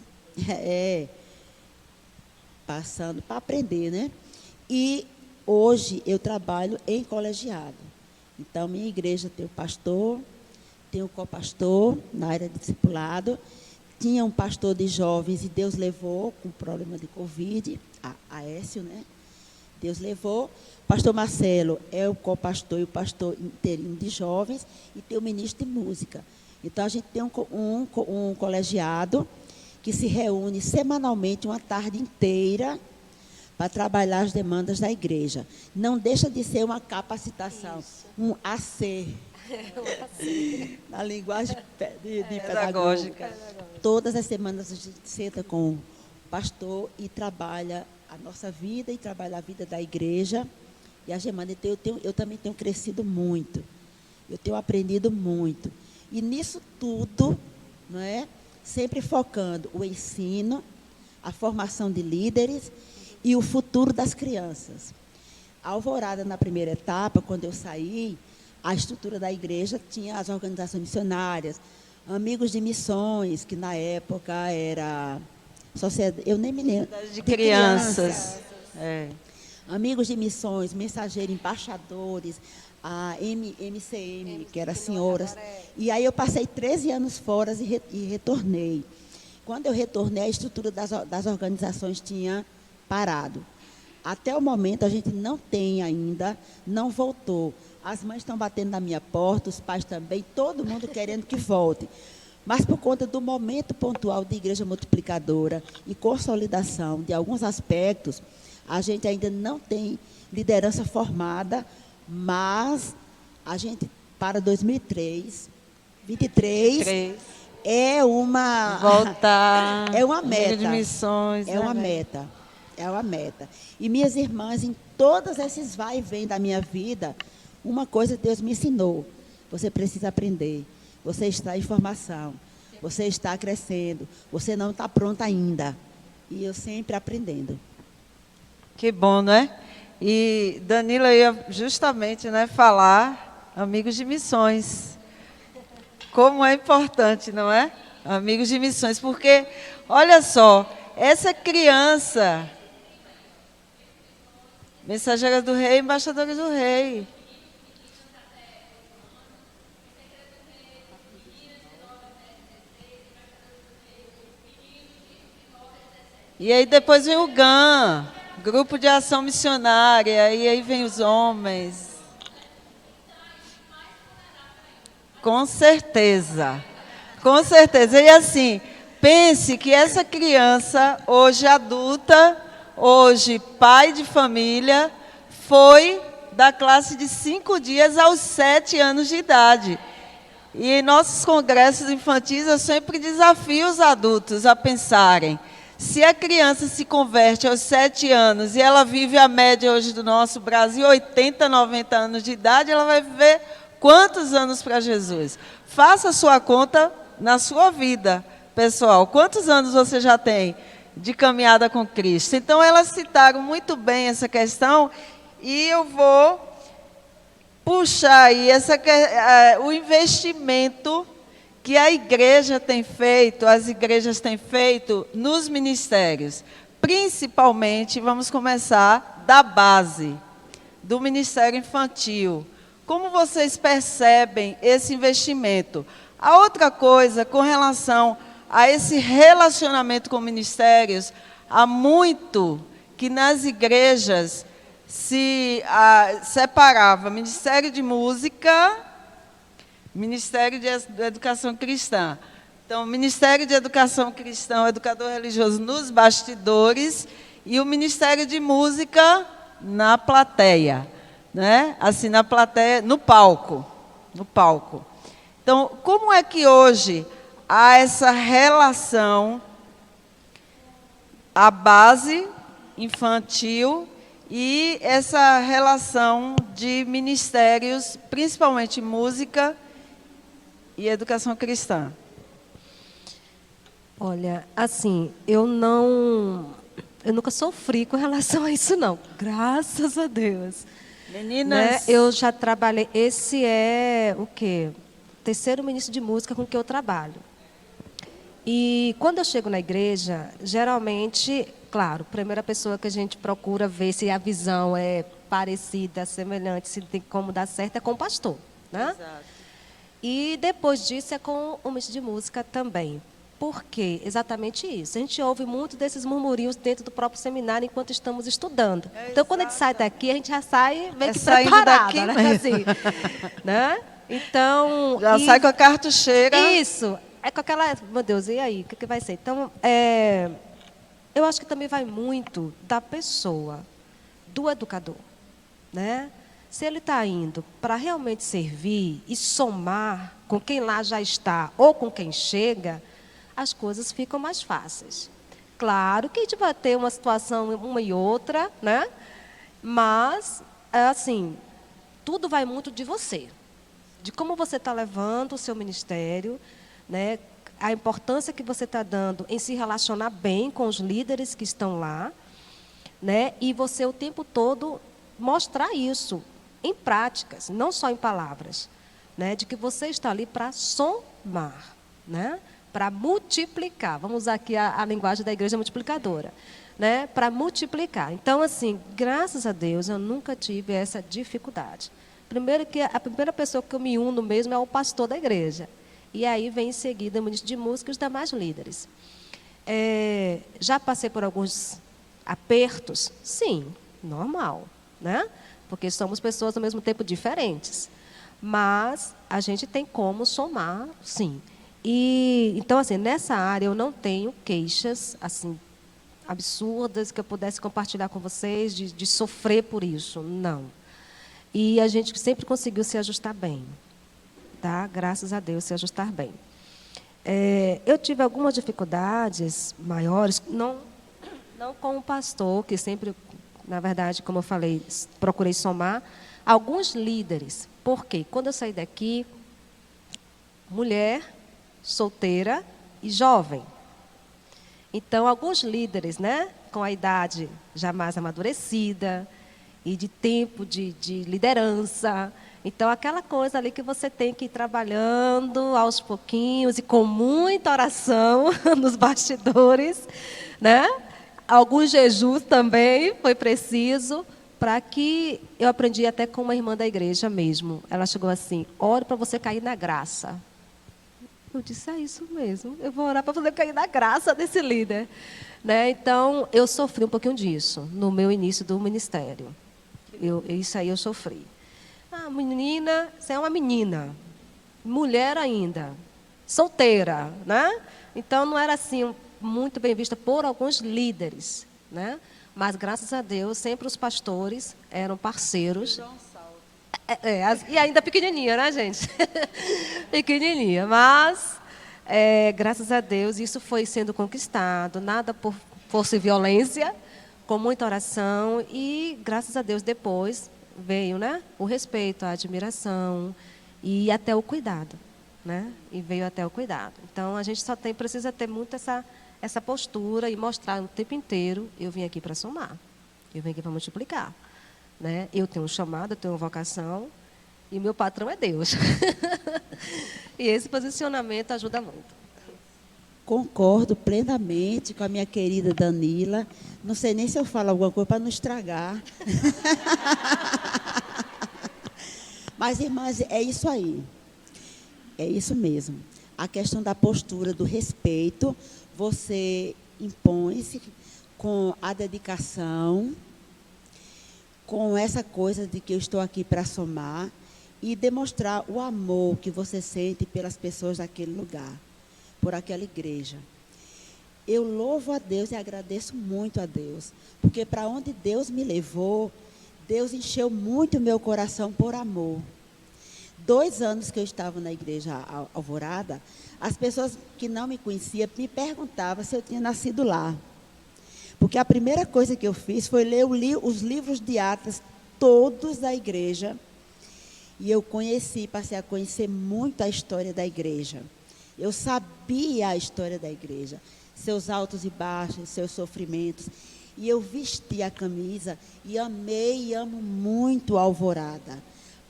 passando para aprender, né? E hoje eu trabalho em colegiado. Então, minha igreja tem o pastor, tem o copastor na área de discipulado. Tinha um pastor de jovens e Deus levou com problema de Covid, Aécio, né? Deus levou. O pastor Marcelo é o copastor e o pastor interino de jovens e tem o ministro de música. Então, a gente tem um colegiado que se reúne semanalmente, uma tarde inteira, para trabalhar as demandas da igreja. Não deixa de ser uma capacitação, um AC. Na linguagem de pedagógica. Todas as semanas a gente senta com o pastor e trabalha a nossa vida e trabalha a vida da igreja. E a Gemana, eu também tenho crescido muito. Eu tenho aprendido muito. E nisso tudo, não é? Sempre focando o ensino, a formação de líderes e o futuro das crianças. A Alvorada, na primeira etapa, quando eu saí, a estrutura da igreja tinha as organizações missionárias, amigos de missões, que na época era sociedade, eu nem me lembro. De crianças. Amigos de missões, mensageiros, embaixadores, a MCM, que era senhoras. E aí eu passei 13 anos fora e retornei. Quando eu retornei, a estrutura das organizações tinha parado. Até o momento, a gente não tem ainda, não voltou. As mães estão batendo na minha porta, os pais também, todo mundo querendo que volte. Mas por conta do momento pontual de igreja multiplicadora e consolidação de alguns aspectos, a gente ainda não tem liderança formada, mas a gente, para 2023, é uma... Voltar. É uma meta. De missões. É uma meta. É uma meta. E minhas irmãs, em todos esses vai e vem da minha vida, uma coisa Deus me ensinou. Você precisa aprender. Você está em formação. Você está crescendo. Você não está pronta ainda. E eu sempre aprendendo. Que bom, não é? E Danila ia justamente, né, falar amigos de missões. Como é importante, não é? Amigos de missões. Porque, olha só, essa criança... Mensageiras do Rei, embaixadores do Rei. E aí depois vem o GAM, Grupo de Ação Missionária, e aí vem os homens. Com certeza. Com certeza. E assim, pense que essa criança, hoje adulta, hoje pai de família, foi da classe de 5 dias aos 7 anos de idade. E em nossos congressos infantis, eu sempre desafio os adultos a pensarem, Se a criança se converte aos 7 anos e ela vive a média hoje do nosso Brasil, 80, 90 anos de idade, ela vai viver quantos anos para Jesus? Faça a sua conta na sua vida, pessoal. Quantos anos você já tem de caminhada com Cristo? Então, elas citaram muito bem essa questão e eu vou puxar aí o investimento que a igreja tem feito, as igrejas têm feito nos ministérios. Principalmente, vamos começar da base, do Ministério Infantil. Como vocês percebem esse investimento? A outra coisa, com relação a esse relacionamento com ministérios, há muito que nas igrejas se separava Ministério de Música, Ministério de Educação Cristã. Então, o Ministério de Educação Cristã, o educador religioso nos bastidores, e o Ministério de Música na plateia, né? Assim, na plateia, no palco. Então, como é que hoje há essa relação, a base infantil e essa relação de ministérios, principalmente música e educação cristã? Olha, assim, eu nunca sofri com relação a isso, não. Graças a Deus. Meninas... Né? Eu já trabalhei, esse é o quê? Terceiro ministro de música com que eu trabalho. E quando eu chego na igreja, geralmente, claro, a primeira pessoa que a gente procura ver se a visão é parecida, semelhante, se tem como dar certo, é com o pastor, né? Exato. E depois disso é com o ministro de música também. Por quê? Exatamente isso. A gente ouve muito desses murmurinhos dentro do próprio seminário enquanto estamos estudando. Então, quando a gente sai daqui, a gente já sai meio que preparada, daqui, né? Assim, né? Então... Já sai com a cartucheira. Isso. É com aquela... Meu Deus, e aí? O que vai ser? Então, eu acho que também vai muito da pessoa, do educador, né? Se ele está indo para realmente servir e somar com quem lá já está ou com quem chega, as coisas ficam mais fáceis. Claro que a gente vai ter uma situação, uma e outra, né? Mas, assim, tudo vai muito de você, de como você está levando o seu ministério, né? A importância que você está dando em se relacionar bem com os líderes que estão lá, né? E você o tempo todo mostrar isso em práticas, não só em palavras, né? De que você está ali para somar, né? Para multiplicar. Vamos usar aqui a linguagem da igreja multiplicadora, né? Para multiplicar. Então, assim, graças a Deus, eu nunca tive essa dificuldade. Primeiro que a primeira pessoa que eu me uno mesmo é o pastor da igreja. E aí vem em seguida o ministro de música e os demais líderes. Já passei por alguns apertos? Sim, normal, né? Porque somos pessoas ao mesmo tempo diferentes. Mas a gente tem como somar, sim. E então, assim, nessa área eu não tenho queixas assim absurdas que eu pudesse compartilhar com vocês de sofrer por isso, não. E a gente sempre conseguiu se ajustar bem, tá? Graças a Deus, se ajustar bem. Eu tive algumas dificuldades maiores, não com o pastor, que sempre, na verdade, como eu falei, procurei somar, alguns líderes. Por quê? Quando eu saí daqui, mulher, solteira e jovem. Então, alguns líderes, né, com a idade já mais amadurecida e de tempo de liderança. Então, aquela coisa ali que você tem que ir trabalhando aos pouquinhos e com muita oração nos bastidores, né? Alguns jejuns também foi preciso, para que eu aprendi até com uma irmã da igreja mesmo. Ela chegou assim: ore para você cair na graça. Eu disse: é isso mesmo, eu vou orar para você cair na graça desse líder. Né? Então, eu sofri um pouquinho disso no meu início do ministério. Isso aí eu sofri. Ah, menina, você é uma menina, mulher ainda, solteira, né? Então, não era assim muito bem vista por alguns líderes, né? Mas, graças a Deus, sempre os pastores eram parceiros. E ainda pequenininha, né, gente? Pequenininha, mas, graças a Deus, isso foi sendo conquistado. Nada por força e violência, com muita oração e, graças a Deus, depois veio, né, o respeito, a admiração e até o cuidado, né? E veio até o cuidado. Então, a gente precisa ter muito essa postura e mostrar o tempo inteiro, eu vim aqui para somar, eu vim aqui para multiplicar, né? Eu tenho um chamado, eu tenho uma vocação e meu patrão é Deus. E esse posicionamento ajuda muito. Concordo plenamente com a minha querida Danila. Não sei nem se eu falo alguma coisa para não estragar. Mas, irmãs, é isso aí. É isso mesmo. A questão da postura, do respeito, você impõe-se com a dedicação, com essa coisa de que eu estou aqui para somar e demonstrar o amor que você sente pelas pessoas daquele lugar, por aquela igreja. Eu louvo a Deus e agradeço muito a Deus, porque para onde Deus me levou, Deus encheu muito o meu coração por amor. 2 anos que eu estava na igreja Alvorada, as pessoas que não me conheciam me perguntavam se eu tinha nascido lá. Porque a primeira coisa que eu fiz foi ler os livros de Atos, todos da igreja, e eu passei a conhecer muito a história da igreja. Eu sabia a história da igreja, seus altos e baixos, seus sofrimentos. E eu vesti a camisa e amei e amo muito a Alvorada.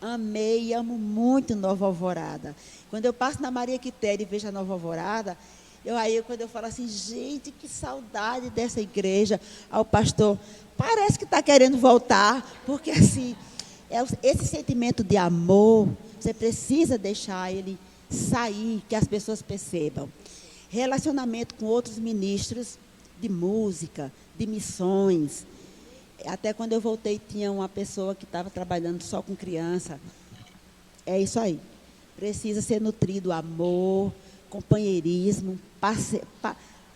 Amei e amo muito Nova Alvorada. Quando eu passo na Maria Quitéria e vejo a Nova Alvorada, quando eu falo assim, gente, que saudade dessa igreja, ao pastor, parece que está querendo voltar, porque assim, esse sentimento de amor, você precisa deixar ele sair, que as pessoas percebam. Relacionamento com outros ministros de música, de missões. Até quando eu voltei, tinha uma pessoa que estava trabalhando só com criança. É isso aí. Precisa ser nutrido amor, companheirismo,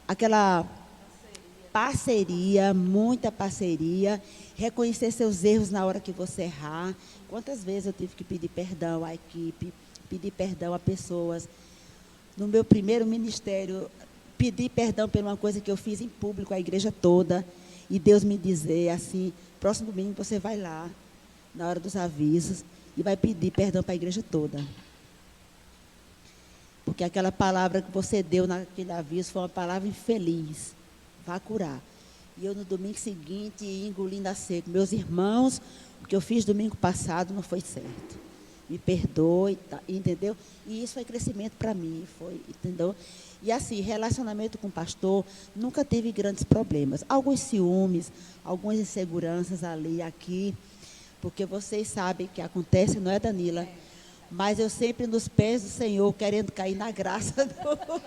aquela parceria, muita parceria, reconhecer seus erros na hora que você errar. Quantas vezes eu tive que pedir perdão à equipe, pedir perdão a pessoas. No meu primeiro ministério, pedi perdão por uma coisa que eu fiz em público, a igreja toda, e Deus me dizer assim, próximo domingo você vai lá, na hora dos avisos, e vai pedir perdão para a igreja toda. Porque aquela palavra que você deu naquele aviso foi uma palavra infeliz. Vá curar. E eu, no domingo seguinte, engolindo a seco. Meus irmãos, o que eu fiz domingo passado não foi certo. Me perdoe, tá, entendeu? E isso foi crescimento para mim, entendeu? E assim, relacionamento com o pastor, nunca tive grandes problemas. Alguns ciúmes, algumas inseguranças ali, aqui, porque vocês sabem que acontece, não é, Danila? Mas eu sempre nos pés do Senhor, querendo cair na graça do...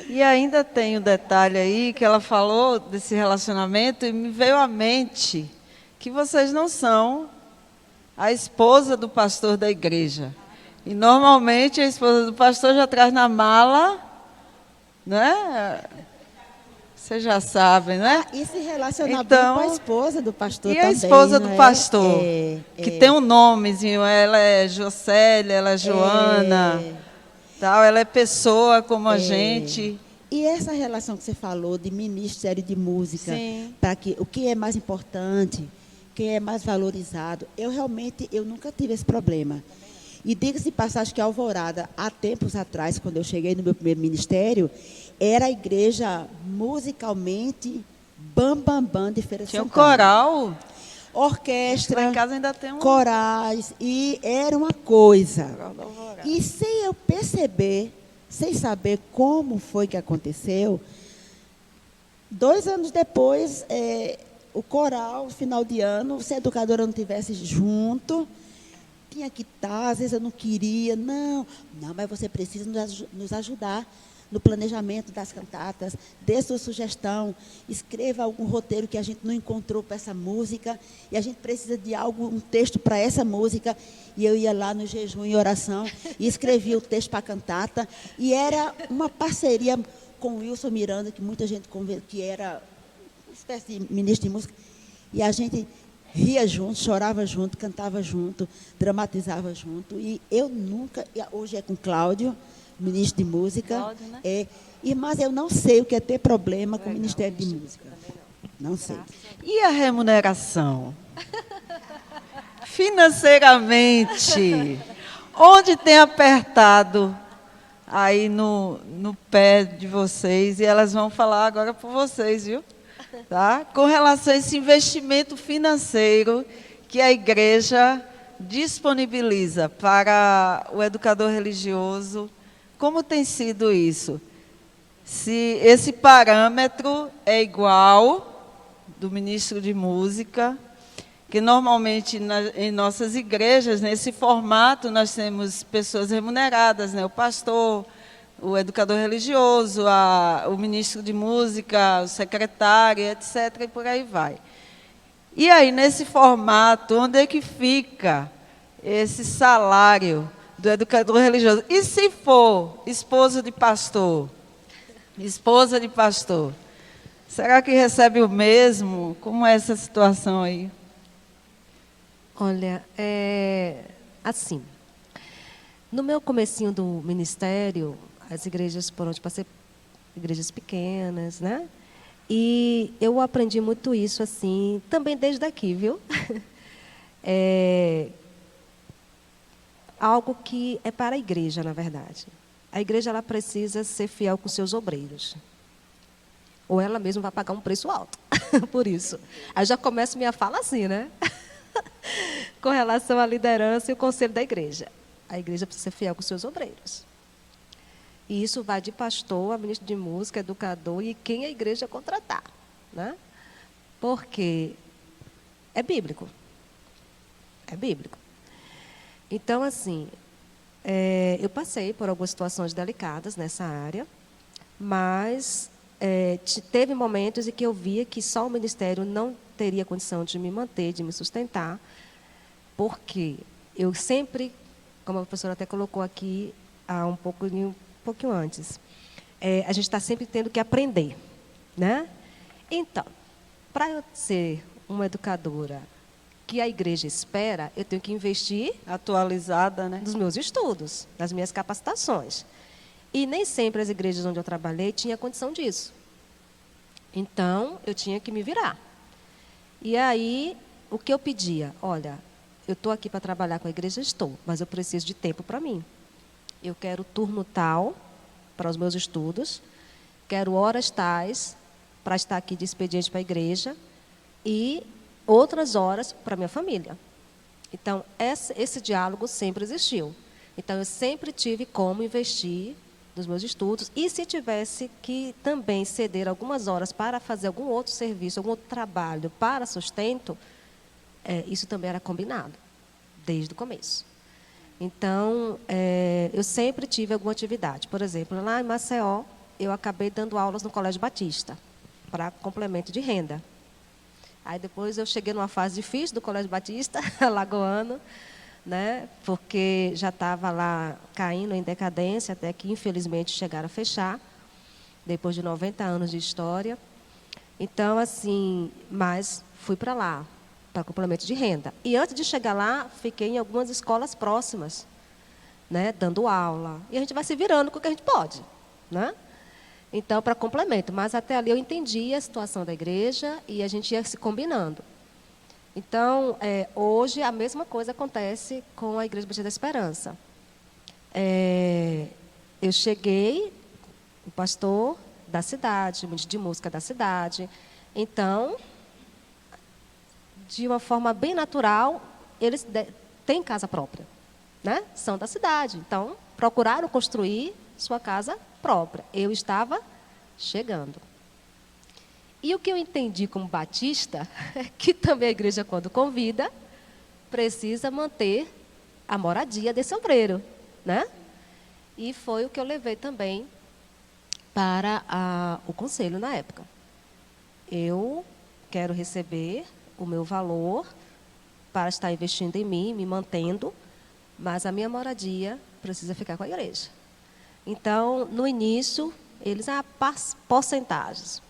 E ainda tem um detalhe aí, que ela falou desse relacionamento, e me veio à mente que vocês não são a esposa do pastor da igreja. E normalmente a esposa do pastor já traz na mala, né? Vocês já sabem, né? E se relacionar então, bem com a esposa do pastor e também. E a esposa do pastor, que é. tem um nomezinho, ela é Jocélia, ela é Joana, tal, ela é pessoa como a gente. E essa relação que você falou de ministério de música, para que o que é mais importante, quem é mais valorizado, eu nunca tive esse problema. E diga-se de passagem que a Alvorada, há tempos atrás, quando eu cheguei no meu primeiro ministério, era a igreja musicalmente bam de Feira de Santana. Tinha um coral. Orquestra, lá em casa ainda tem corais, e era uma coisa. E sem eu perceber, sem saber como foi que aconteceu, 2 anos depois, o coral, final de ano, se a educadora não estivesse junto, tinha que estar, às vezes eu não queria, não, mas você precisa nos ajudar no planejamento das cantatas, dê sua sugestão, escreva algum roteiro que a gente não encontrou para essa música, e a gente precisa de um texto para essa música, e eu ia lá no jejum e oração, e escrevia o texto para a cantata, e era uma parceria com o Wilson Miranda, que muita gente que era uma espécie de ministro de música, e a gente ria junto, chorava junto, cantava junto, dramatizava junto, e eu nunca, hoje é com Cláudio, ministro de música. Cláudio, né? Mas eu não sei o que é ter problema com o Ministério de Música. Não sei. E a remuneração? Financeiramente, onde tem apertado aí no pé de vocês? E elas vão falar agora por vocês, viu? Tá? Com relação a esse investimento financeiro que a igreja disponibiliza para o educador religioso, como tem sido isso? Se esse parâmetro é igual do ministro de música, que normalmente em nossas igrejas, nesse formato, nós temos pessoas remuneradas, né? O pastor, o educador religioso, o ministro de música, o secretário, etc., e por aí vai. E aí, nesse formato, onde é que fica esse salário do educador religioso? E se for esposo de pastor? Esposa de pastor, será que recebe o mesmo? Como é essa situação aí? Olha, assim, no meu comecinho do ministério, as igrejas por onde passei, igrejas pequenas, né? E eu aprendi muito isso, assim, também desde aqui, viu? Algo que é para a igreja, na verdade. A igreja ela precisa ser fiel com seus obreiros. Ou ela mesma vai pagar um preço alto por isso. Aí já começo minha fala assim, né? Com relação à liderança e o conselho da igreja. A igreja precisa ser fiel com seus obreiros. E isso vai de pastor a ministro de música, educador e quem a igreja contratar, né? Porque é bíblico. É bíblico. Então, assim, eu passei por algumas situações delicadas nessa área, mas teve momentos em que eu via que só o ministério não teria condição de me manter, de me sustentar, porque eu sempre, como a professora até colocou aqui há um pouquinho antes, a gente está sempre tendo que aprender, né? Então, para eu ser uma educadora que a igreja espera, eu tenho que investir Atualizada, né? nos meus estudos, nas minhas capacitações. E nem sempre as igrejas onde eu trabalhei tinham condição disso. Então, eu tinha que me virar. E aí, o que eu pedia? Olha, eu estou aqui para trabalhar com a igreja, estou, mas eu preciso de tempo para mim. Eu quero turno tal para os meus estudos, quero horas tais para estar aqui de expediente para a igreja e outras horas para a minha família. Então, esse diálogo sempre existiu. Então, eu sempre tive como investir nos meus estudos e se tivesse que também ceder algumas horas para fazer algum outro serviço, algum outro trabalho para sustento, isso também era combinado, desde o começo. Então, eu sempre tive alguma atividade. Por exemplo, lá em Maceió, eu acabei dando aulas no Colégio Batista, para complemento de renda. Aí depois eu cheguei numa fase difícil do Colégio Batista, alagoano, né, porque já estava lá caindo em decadência, até que infelizmente chegaram a fechar, depois de 90 anos de história. Então, assim, mas fui para lá, para complemento de renda. E antes de chegar lá, fiquei em algumas escolas próximas, né, dando aula. E a gente vai se virando com o que a gente pode, né? Então, para complemento. Mas até ali eu entendi a situação da igreja e a gente ia se combinando. Então, hoje a mesma coisa acontece com a Igreja Batista da Esperança. Eu cheguei, o pastor da cidade, o ministro de música da cidade. Então, de uma forma bem natural, eles têm casa própria, né? São da cidade. Então, procuraram construir sua casa própria. Eu estava chegando. E o que eu entendi como batista é que também a igreja, quando convida, precisa manter a moradia desse obreiro, né? E foi o que eu levei também para o conselho na época. Eu quero receber o meu valor para estar investindo em mim, me mantendo, mas a minha moradia precisa ficar com a igreja. Então, no início, eles, porcentagens.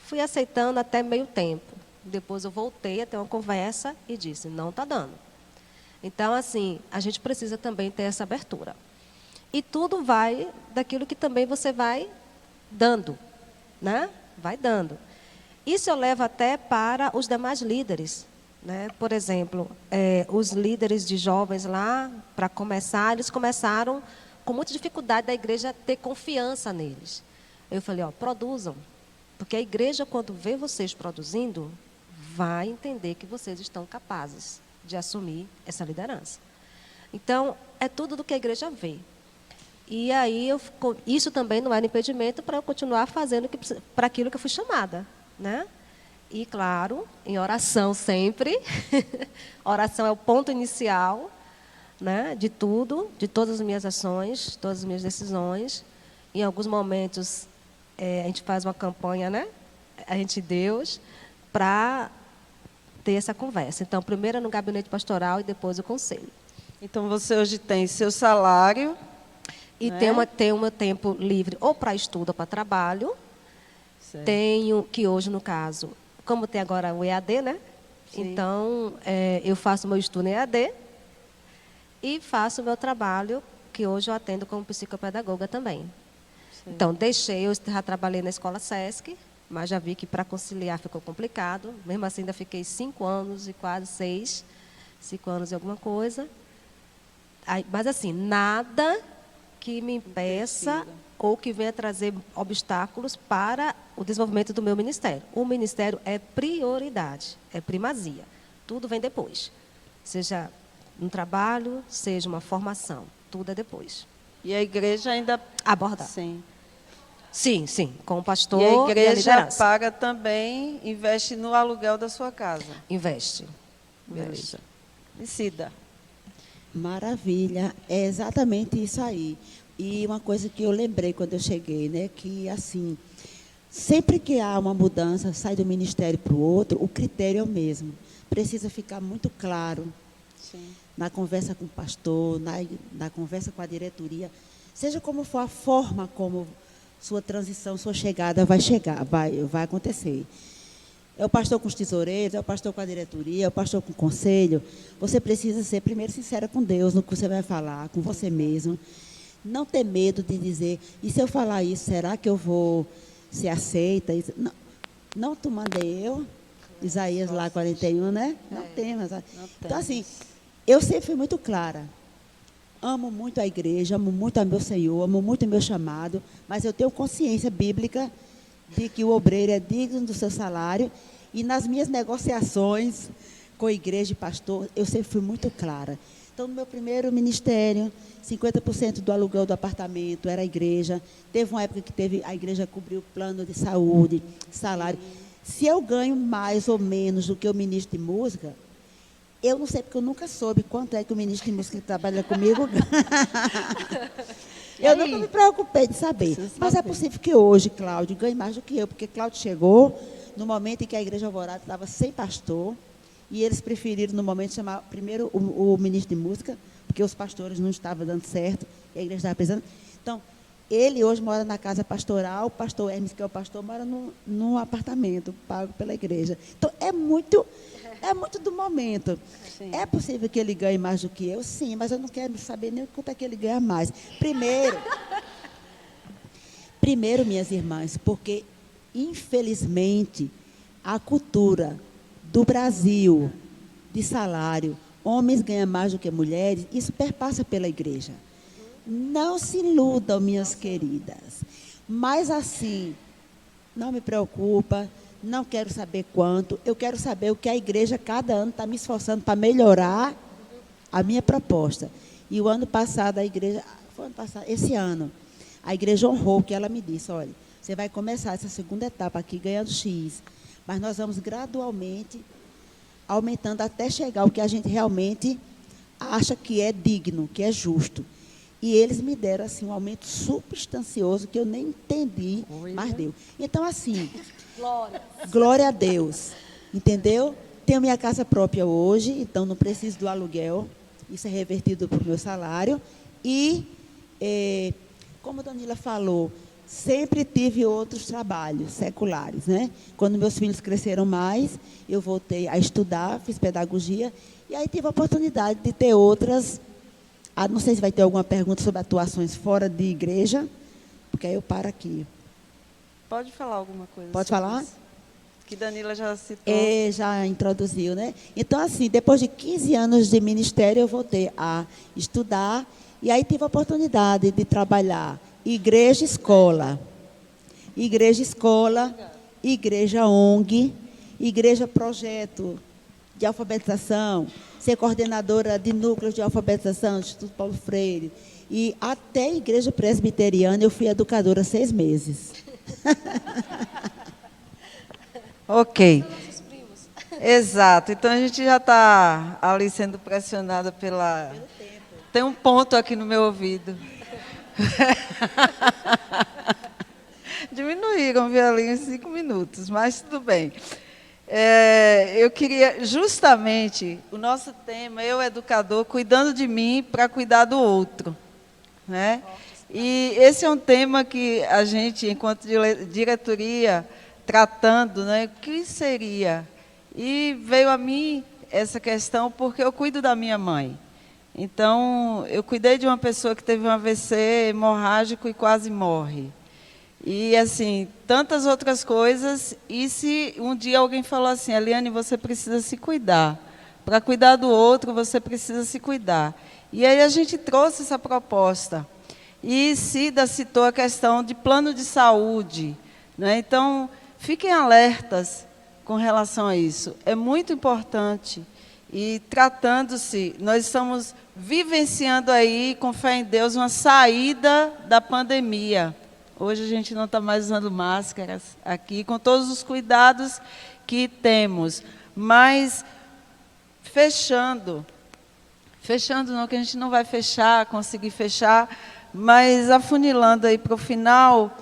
Fui aceitando até meio tempo. Depois eu voltei a ter uma conversa e disse, não está dando. Então, assim, a gente precisa também ter essa abertura. E tudo vai daquilo que também você vai dando, né? Vai dando. Isso eu levo até para os demais líderes, né? Por exemplo, os líderes de jovens lá, para começar, eles começaram com muita dificuldade da igreja ter confiança neles. Eu falei, produzam, porque a igreja, quando vê vocês produzindo, vai entender que vocês estão capazes de assumir essa liderança. Então, é tudo do que a igreja vê. E aí, isso também não era impedimento para eu continuar fazendo para aquilo que eu fui chamada, né? E, claro, em oração sempre. Oração é o ponto inicial, né, de tudo, de todas as minhas ações, todas as minhas decisões. Em alguns momentos, a gente faz uma campanha, né? A gente e Deus, para ter essa conversa. Então, primeiro no gabinete pastoral e depois o conselho. Então, você hoje tem seu salário. E né? tem o meu tempo livre ou para estudo ou para trabalho. Certo. Tenho, que hoje, no caso, como tem agora o EAD, né? Sim. Então, eu faço meu estudo em EAD e faço o meu trabalho, que hoje eu atendo como psicopedagoga também. Sim. Então, eu já trabalhei na escola SESC, mas já vi que para conciliar ficou complicado. Mesmo assim, ainda fiquei 5 anos e quase 6, 5 anos e alguma coisa. Mas, assim, nada que me impeça ou que venha trazer obstáculos para o desenvolvimento do meu ministério. O ministério é prioridade, é primazia. Tudo vem depois. Seja um trabalho, seja uma formação, tudo é depois. E a igreja ainda... Abordar. Sim. Sim, com o pastor E a e a igreja liderança. paga também, investe no aluguel da sua casa. Investe. Beleza. Decida. Maravilha, é exatamente isso aí. E uma coisa que eu lembrei quando eu cheguei, né, que assim, sempre que há uma mudança, sai do ministério para o outro, o critério é o mesmo. Precisa ficar muito claro. Sim. Na conversa com o pastor, na conversa com a diretoria, seja como for a forma como sua transição, sua chegada vai acontecer. É o pastor com os tesoureiros, é o pastor com a diretoria, é o pastor com o conselho. Você precisa ser, primeiro, sincera com Deus, no que você vai falar, com você mesmo. Não ter medo de dizer, e se eu falar isso, será que eu vou ser aceita? Não tu mandei eu, Isaías lá 41, né? Não temos. Então, assim, eu sempre fui muito clara. Amo muito a igreja, amo muito a meu Senhor, amo muito o meu chamado, mas eu tenho consciência bíblica de que o obreiro é digno do seu salário, e nas minhas negociações com a igreja e pastor, eu sempre fui muito clara. Então, no meu primeiro ministério, 50% do aluguel do apartamento era a igreja. Teve uma época que a igreja cobriu plano de saúde, salário. Se eu ganho mais ou menos do que o ministro de música, eu não sei, porque eu nunca soube quanto é que o ministro de música que trabalha comigo ganha. Eu nunca me preocupei de saber. Mas é possível que hoje Cláudio ganhe mais do que eu, porque Cláudio chegou no momento em que a Igreja Alvorada estava sem pastor, e eles preferiram, no momento, chamar primeiro o ministro de música, porque os pastores não estavam dando certo, e a igreja estava precisando. Então, ele hoje mora na casa pastoral, o pastor Hermes, que é o pastor, mora num apartamento pago pela igreja. Então, é muito do momento. Sim. É possível que ele ganhe mais do que eu? Sim, mas eu não quero saber nem quanto é que ele ganha mais. Primeiro, minhas irmãs, porque, infelizmente, a cultura do Brasil, de salário, homens ganham mais do que mulheres, isso perpassa pela igreja. Não se iludam, minhas queridas. Mas assim, não me preocupa, não quero saber quanto, eu quero saber o que a igreja cada ano está me esforçando para melhorar a minha proposta. E o ano passado, esse ano, a igreja honrou que ela me disse, olha, você vai começar essa segunda etapa aqui ganhando X, mas nós vamos gradualmente aumentando até chegar ao que a gente realmente acha que é digno, que é justo. E eles me deram assim, um aumento substancioso que eu nem entendi, mas deu. Então, assim, glória a Deus, entendeu? Tenho minha casa própria hoje, então não preciso do aluguel, isso é revertido para o meu salário. E, como a Danila falou, sempre tive outros trabalhos seculares, né? Quando meus filhos cresceram mais, eu voltei a estudar, fiz pedagogia, e aí tive a oportunidade de ter outras Não sei se vai ter alguma pergunta sobre atuações fora de igreja, porque aí eu paro aqui. Pode falar alguma coisa? Pode sobre falar? isso? Que Danila já citou. Já introduziu, né? Então, assim, depois de 15 anos de ministério, eu voltei a estudar e aí tive a oportunidade de trabalhar igreja, escola, igreja ONG, igreja projeto de alfabetização, ser coordenadora de núcleos de alfabetização do Instituto Paulo Freire. E até a igreja presbiteriana eu fui educadora 6 meses. Ok. Exato. Então a gente já está ali sendo pressionada pela. Tem um ponto aqui no meu ouvido. Diminuíram, viu, ali uns 5 minutos, mas tudo bem. Eu queria, justamente, o nosso tema, eu, educador, cuidando de mim para cuidar do outro. Né? E esse é um tema que a gente, enquanto diretoria, tratando, né, o que seria? E veio a mim essa questão porque eu cuido da minha mãe. Então, eu cuidei de uma pessoa que teve um AVC hemorrágico e quase morre. E, assim, tantas outras coisas. E se um dia alguém falou assim, Eliane, você precisa se cuidar. Para cuidar do outro, você precisa se cuidar. E aí a gente trouxe essa proposta. E Cida citou a questão de plano de saúde. Né? Então, fiquem alertas com relação a isso. É muito importante. E tratando-se, nós estamos vivenciando aí, com fé em Deus, uma saída da pandemia. Hoje a gente não está mais usando máscaras aqui, com todos os cuidados que temos. Mas, fechando não, que a gente não vai conseguir fechar, mas afunilando aí para o final,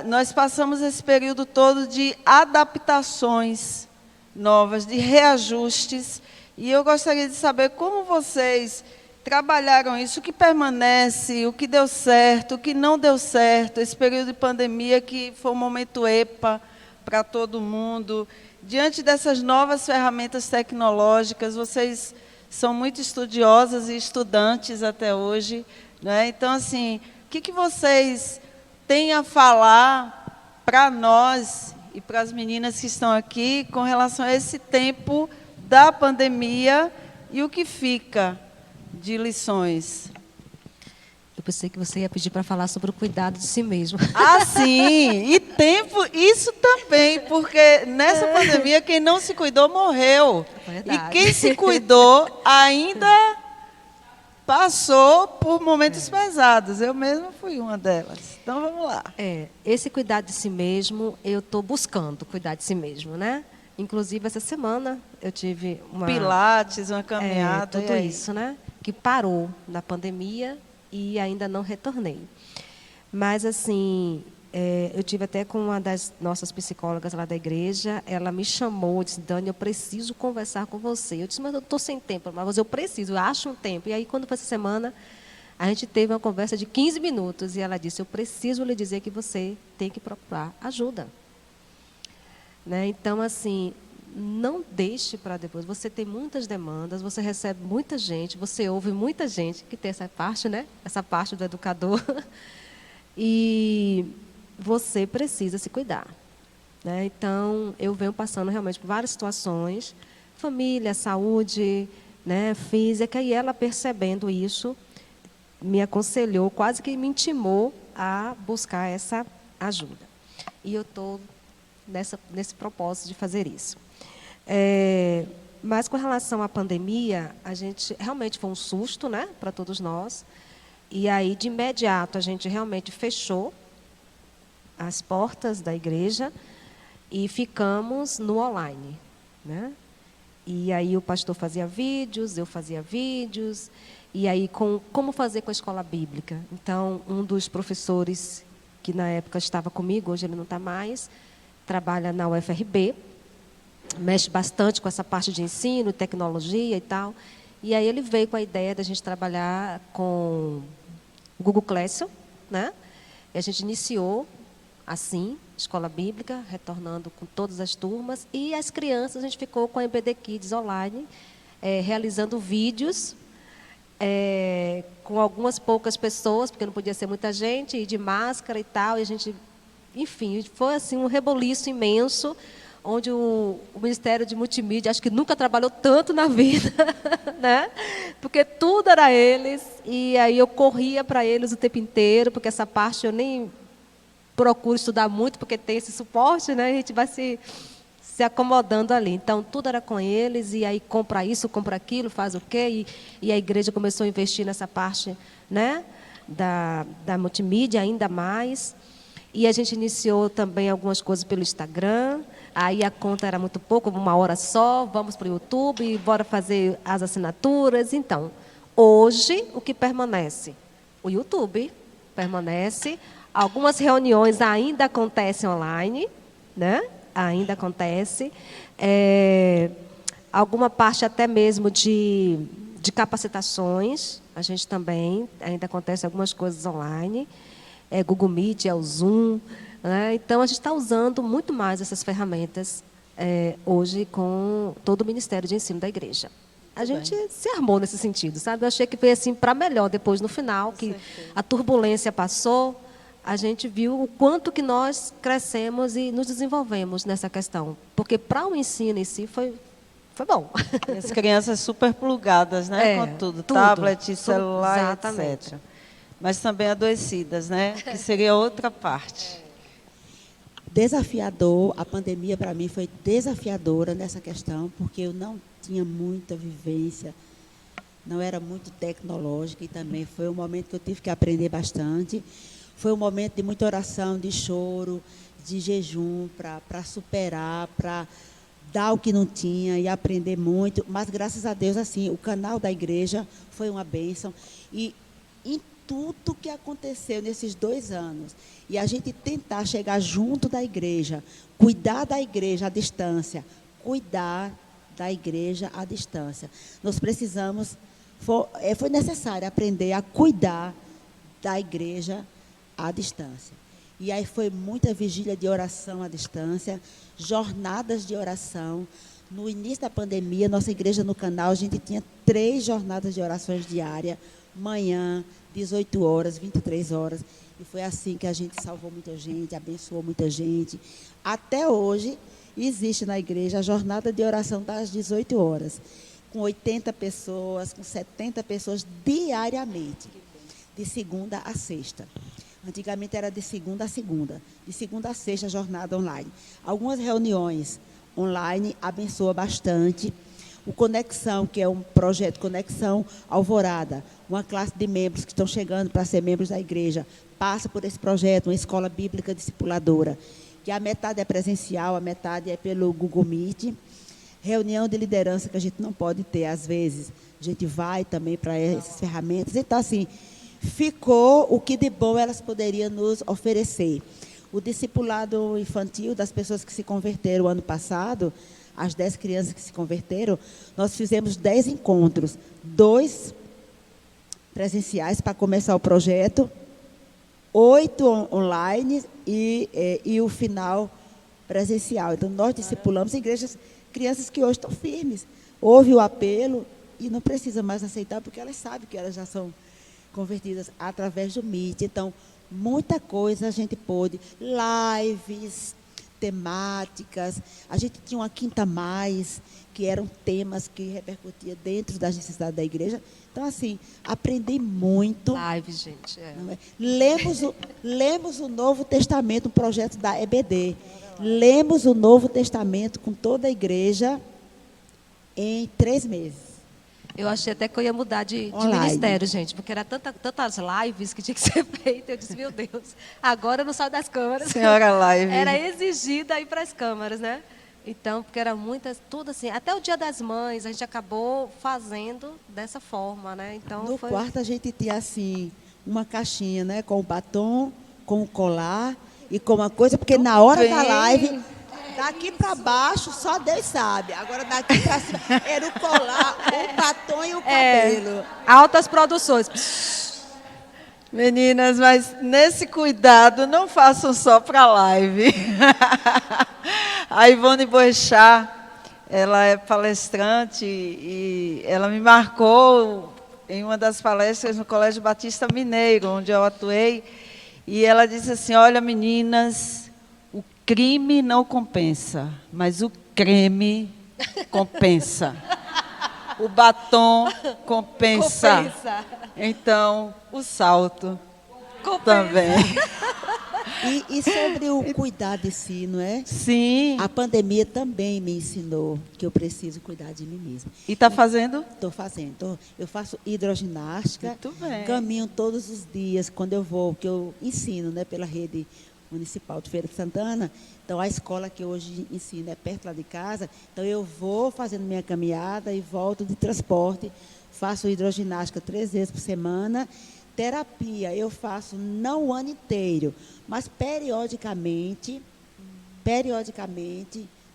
nós passamos esse período todo de adaptações novas, de reajustes, e eu gostaria de saber como vocês trabalharam isso, o que permanece, o que deu certo, o que não deu certo, esse período de pandemia que foi um momento EPA para todo mundo. Diante dessas novas ferramentas tecnológicas, vocês são muito estudiosas e estudantes até hoje, né? Então, assim, o que vocês têm a falar para nós e para as meninas que estão aqui com relação a esse tempo da pandemia e o que fica de lições? Eu pensei que você ia pedir para falar sobre o cuidado de si mesmo. Ah, sim! E tempo, isso também, porque nessa pandemia quem não se cuidou morreu. Verdade. E quem se cuidou ainda passou por momentos pesados. Eu mesma fui uma delas. Então, vamos lá. Esse cuidado de si mesmo, eu estou buscando cuidar de si mesmo, né? Inclusive, essa semana eu tive uma... Pilates, uma caminhada. tudo isso, né? Que parou na pandemia e ainda não retornei. Mas, assim, eu tive até com uma das nossas psicólogas lá da igreja, ela me chamou, disse, Dani, eu preciso conversar com você. Eu disse, mas eu estou sem tempo, mas eu preciso, eu acho um tempo. E aí, quando foi essa semana, a gente teve uma conversa de 15 minutos e ela disse, eu preciso lhe dizer que você tem que procurar ajuda. Né? Então, assim, não deixe para depois. Você tem muitas demandas, você recebe muita gente, você ouve muita gente, que tem essa parte, né? Essa parte do educador. E você precisa se cuidar. Né? Então, eu venho passando realmente por várias situações, família, saúde, né, física, e ela percebendo isso, me aconselhou, quase que me intimou a buscar essa ajuda. E eu estou nesse propósito de fazer isso. Mas com relação à pandemia, a gente realmente foi um susto, né, para todos nós. E aí, de imediato, a gente realmente fechou as portas da igreja e ficamos no online, né? E aí o pastor fazia vídeos, eu fazia vídeos, e aí como fazer com a escola bíblica. Então, um dos professores que na época estava comigo, hoje ele não está mais, trabalha na UFRB, mexe bastante com essa parte de ensino, tecnologia e tal. E aí ele veio com a ideia da gente trabalhar com o Google Classroom, né? E a gente iniciou assim, escola bíblica, retornando com todas as turmas, e as crianças, a gente ficou com a EBD Kids online, realizando vídeos com algumas poucas pessoas, porque não podia ser muita gente, e de máscara e tal, e a gente, enfim, foi assim um reboliço imenso, onde o Ministério de Multimídia, acho que nunca trabalhou tanto na vida, né? Porque tudo era eles, e aí eu corria para eles o tempo inteiro, porque essa parte eu nem procuro estudar muito, porque tem esse suporte, né? A gente vai se acomodando ali. Então, tudo era com eles, e aí compra isso, compra aquilo, faz o quê? E a igreja começou a investir nessa parte, né, da multimídia ainda mais. E a gente iniciou também algumas coisas pelo Instagram. Aí a conta era muito pouco, 1 hora só, vamos para o YouTube, bora fazer as assinaturas. Então, hoje, o que permanece? O YouTube permanece. Algumas reuniões ainda acontecem online, né? Ainda acontece. Alguma parte até mesmo de capacitações, a gente também, ainda acontece algumas coisas online. Google Meet, o Zoom, né? Então, a gente está usando muito mais essas ferramentas hoje com todo o Ministério de Ensino da Igreja. A gente se armou nesse sentido, sabe? Eu achei que veio assim para melhor depois, no final, que a turbulência passou, a gente viu o quanto que nós crescemos e nos desenvolvemos nessa questão. Porque para o ensino em si foi bom. E as crianças super plugadas, né? Com tudo, tablet, celular, exatamente. etc. Mas também adoecidas, né? Que seria outra parte. Desafiador, a pandemia para mim foi desafiadora nessa questão, porque eu não tinha muita vivência, não era muito tecnológica, e também foi um momento que eu tive que aprender bastante. Foi um momento de muita oração, de choro, de jejum, para superar, para dar o que não tinha e aprender muito. Mas, graças a Deus, assim, o canal da igreja foi uma bênção. E em tudo que aconteceu nesses 2 anos, e a gente tentar chegar junto da igreja, cuidar da igreja à distância, nós precisamos, foi necessário aprender a cuidar da igreja à distância. E aí foi muita vigília de oração à distância, jornadas de oração. No início da pandemia, nossa igreja no canal, a gente tinha 3 jornadas de orações diárias, manhã, 18 horas, 23 horas. E foi assim que a gente salvou muita gente, abençoou muita gente. Até hoje, existe na igreja a jornada de oração das 18 horas, com 80 pessoas, com 70 pessoas diariamente, de segunda a sexta. Antigamente era de segunda a segunda, de segunda a sexta, jornada online. Algumas reuniões online abençoa bastante. O Conexão, que é um projeto Conexão Alvorada, uma classe de membros que estão chegando para ser membros da igreja, passa por esse projeto, uma escola bíblica discipuladora, que a metade é presencial, a metade é pelo Google Meet. Reunião de liderança que a gente não pode ter, às vezes, a gente vai também para essas ferramentas. Então, assim, ficou o que de bom elas poderiam nos oferecer. O discipulado infantil das pessoas que se converteram ano passado, as 10 crianças que se converteram, nós fizemos 10 encontros, 2 presenciais para começar o projeto, 8 online e o final presencial. Então, nós discipulamos igrejas, crianças que hoje estão firmes. Houve o apelo e não precisa mais aceitar, porque elas sabem que elas já são convertidas através do Meet. Então, muita coisa a gente pôde, lives, temáticas. A gente tinha uma quinta mais, que eram temas que repercutiam dentro das necessidades da igreja. Então, assim, aprendi muito. Live, gente. Lemos o Novo Testamento, um projeto da EBD. Lemos o Novo Testamento com toda a igreja em 3 meses. Eu achei até que eu ia mudar de Online. ministério, gente, porque era tantas lives que tinha que ser feita. Eu disse, meu Deus, agora eu não saio das câmeras. Senhora live. Era exigida ir para as câmeras, né? Então, porque era muitas, tudo assim. Até o Dia das Mães, a gente acabou fazendo dessa forma, né? Então, No quarto, a gente tinha, assim, uma caixinha, né? Com o batom, com o colar e com uma coisa, porque na hora da live, daqui para baixo, só Deus sabe. Agora, daqui para cima, era o colar, o batom e o cabelo. Altas produções. Meninas, mas nesse cuidado, não façam só para a live. A Ivone Boechat, ela é palestrante e ela me marcou em uma das palestras no Colégio Batista Mineiro, onde eu atuei, e ela disse assim: olha, meninas, o crime não compensa, mas o creme compensa. O batom compensa. Então, o salto também. E sobre o cuidar de si, não é? Sim. A pandemia também me ensinou que eu preciso cuidar de mim mesma. E está fazendo? Estou fazendo. Eu faço hidroginástica. Muito bem. Caminho todos os dias quando eu vou, que eu ensino, né, pela rede municipal de Feira de Santana. Então, a escola que hoje ensino é perto lá de casa. Então, eu vou fazendo minha caminhada e volto de transporte. Faço hidroginástica 3 vezes por semana. Terapia eu faço não o ano inteiro, mas periodicamente,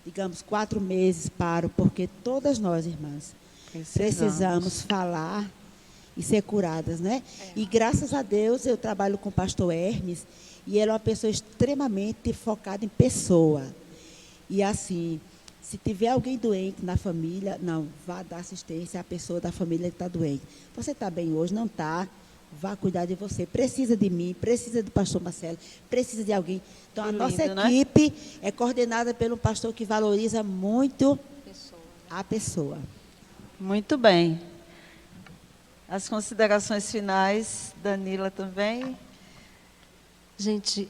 digamos, 4 meses paro, porque todas nós, irmãs, precisamos falar e ser curadas, né? E graças a Deus eu trabalho com o pastor Hermes, e ele é uma pessoa extremamente focada em pessoa. E assim, se tiver alguém doente na família, não, vá dar assistência à pessoa da família que está doente. Você está bem hoje? Não está? Vá cuidar de você. Precisa de mim, precisa do pastor Marcelo, precisa de alguém. Então, a nossa equipe é coordenada por um pastor que valoriza muito a pessoa. Muito bem. As considerações finais, Danila também. Gente,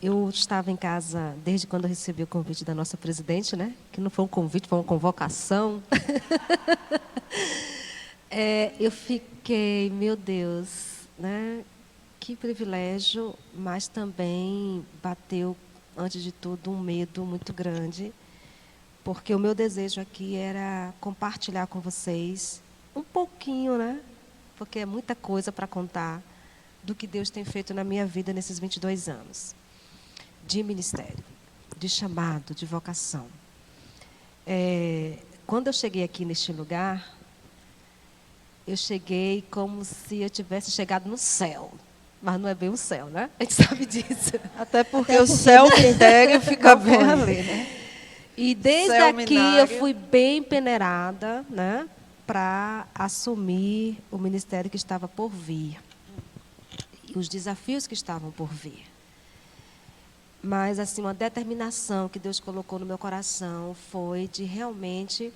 eu estava em casa desde quando eu recebi o convite da nossa presidente, né? Que não foi um convite, foi uma convocação. Eu fiquei, meu Deus, né? Que privilégio, mas também bateu, antes de tudo, um medo muito grande, porque o meu desejo aqui era compartilhar com vocês um pouquinho, né? Porque é muita coisa para contar do que Deus tem feito na minha vida nesses 22 anos de ministério, de chamado, de vocação. Quando eu cheguei aqui neste lugar, eu cheguei como se eu tivesse chegado no céu. Mas não é bem o céu, né? A gente sabe disso. Até porque o céu etéreo fica bem ali, né? E desde aqui eu fui bem peneirada, né? Para assumir o ministério que estava por vir. E os desafios que estavam por vir. Mas, assim, uma determinação que Deus colocou no meu coração foi de realmente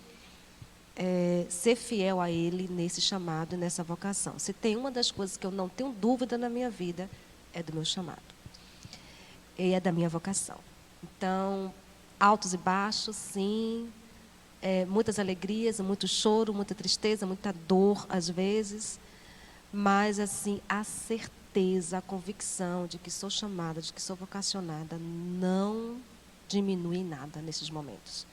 ser fiel a Ele nesse chamado e nessa vocação. Se tem uma das coisas que eu não tenho dúvida na minha vida, é do meu chamado. E é da minha vocação. Então, altos e baixos, sim. Muitas alegrias, muito choro, muita tristeza, muita dor, às vezes. Mas, assim, a certeza, a convicção de que sou chamada, de que sou vocacionada, não diminui nada nesses momentos.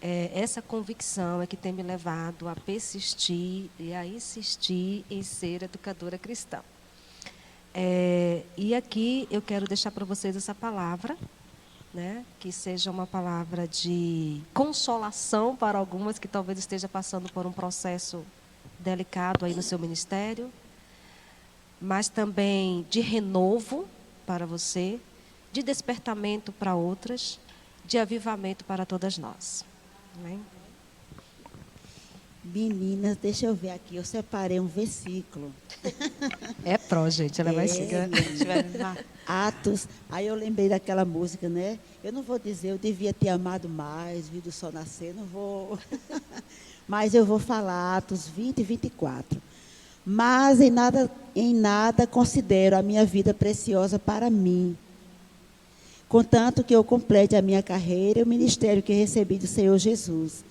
Essa convicção é que tem me levado a persistir e a insistir em ser educadora cristã. E aqui eu quero deixar para vocês essa palavra, né, que seja uma palavra de consolação para algumas que talvez estejam passando por um processo delicado aí no seu ministério, mas também de renovo para você, de despertamento para outras, de avivamento para todas nós. Amém? Meninas, deixa eu ver aqui, eu separei um versículo. Gente, ela vai chegar. Atos, aí eu lembrei daquela música, né? Eu não vou dizer, eu devia ter amado mais, vi do sol nascer, não vou. Mas eu vou falar Atos 20 e 24. Mas em nada considero a minha vida preciosa para mim, contanto que eu complete a minha carreira e o ministério que recebi do Senhor Jesus,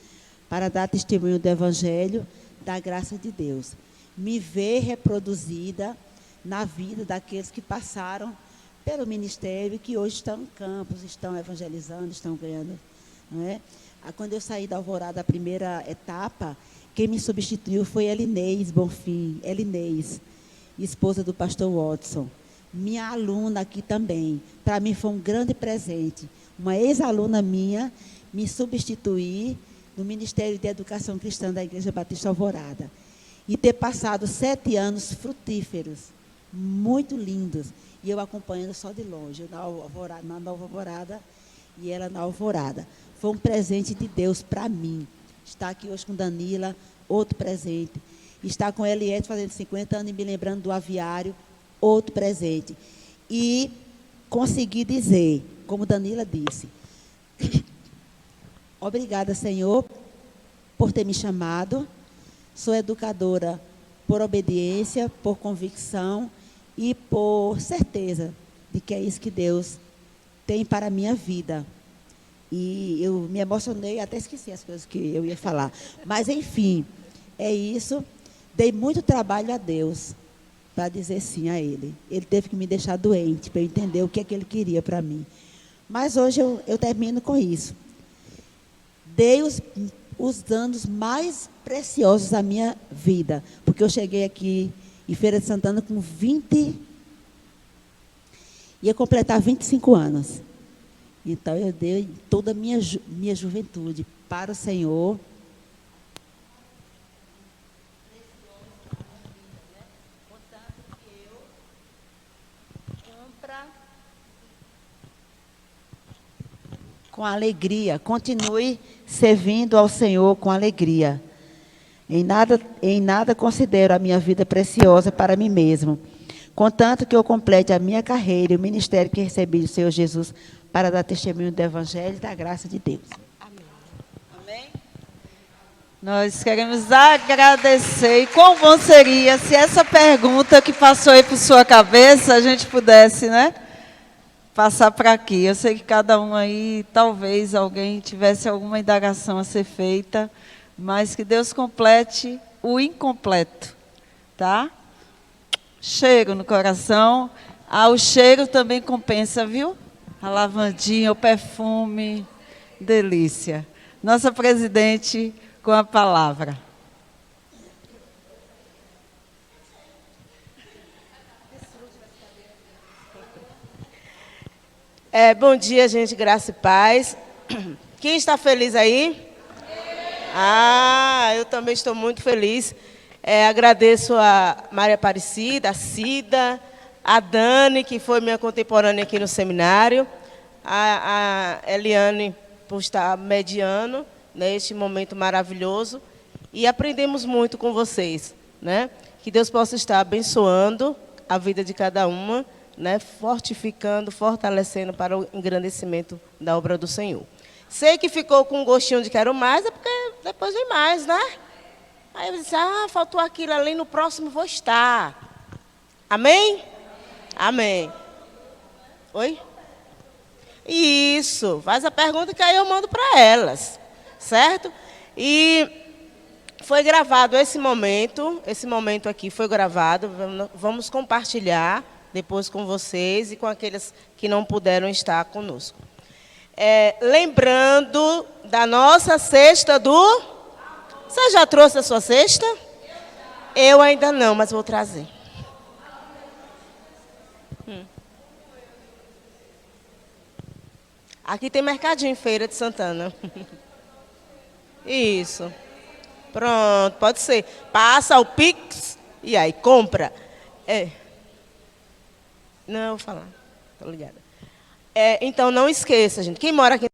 para dar testemunho do Evangelho, da graça de Deus. Me ver reproduzida na vida daqueles que passaram pelo ministério e que hoje estão em campos, estão evangelizando, estão ganhando. Não é? Quando eu saí da Alvorada, a primeira etapa, quem me substituiu foi Elinês Bonfim, esposa do pastor Watson. Minha aluna aqui também. Para mim foi um grande presente. Uma ex-aluna minha me substituir no Ministério de Educação Cristã da Igreja Batista Alvorada. E ter passado 7 anos frutíferos, muito lindos. E eu acompanhando só de longe, na Nova Alvorada e ela na Alvorada. Foi um presente de Deus para mim. Estar aqui hoje com Danila, outro presente. Estar com Eliette fazendo 50 anos e me lembrando do aviário, outro presente. E conseguir dizer, como Danila disse, obrigada, Senhor, por ter me chamado. Sou educadora por obediência, por convicção e por certeza de que é isso que Deus tem para a minha vida. E eu me emocionei, até esqueci as coisas que eu ia falar. Mas, enfim, é isso. Dei muito trabalho a Deus para dizer sim a Ele. Ele teve que me deixar doente para eu entender o que é que Ele queria para mim. Mas hoje eu termino com isso. Dei os anos mais preciosos da minha vida, porque eu cheguei aqui em Feira de Santana com 20, ia completar 25 anos. Então, eu dei toda a minha juventude para o Senhor. Com alegria, continue servindo ao Senhor com alegria. Em nada considero a minha vida preciosa para mim mesmo, contanto que eu complete a minha carreira e o ministério que recebi do Senhor Jesus para dar testemunho do Evangelho e da graça de Deus. Amém. Amém? Nós queremos agradecer. E quão bom seria se essa pergunta que passou aí por sua cabeça, a gente pudesse, né, passar para aqui. Eu sei que cada um aí, talvez alguém tivesse alguma indagação a ser feita, mas que Deus complete o incompleto, tá? Cheiro no coração. O cheiro também compensa, viu? A lavandinha, o perfume, delícia. Nossa presidente com a palavra. Bom dia, gente, graça e paz. Quem está feliz aí? Eu também estou muito feliz. Agradeço a Maria Aparecida, a Cida, a Dani, que foi minha contemporânea aqui no seminário, a Eliane, por estar mediando neste momento maravilhoso. E aprendemos muito com vocês, né? Que Deus possa estar abençoando a vida de cada uma, né? Fortificando, fortalecendo para o engrandecimento da obra do Senhor. Sei que ficou com um gostinho de quero mais, é porque depois vem mais, né? Aí eu disse, faltou aquilo ali, no próximo vou estar. Amém? Amém. Oi? Isso, faz a pergunta que aí eu mando para elas, certo? E foi gravado esse momento aqui foi gravado, vamos compartilhar depois com vocês e com aqueles que não puderam estar conosco. Lembrando da nossa cesta do... Você já trouxe a sua cesta? Eu ainda não, mas vou trazer. Aqui tem mercadinho em Feira de Santana. Isso. Pronto, pode ser. Passa o Pix e aí compra. Não, eu vou falar. Estou ligada. Então, não esqueça, gente. Quem mora aqui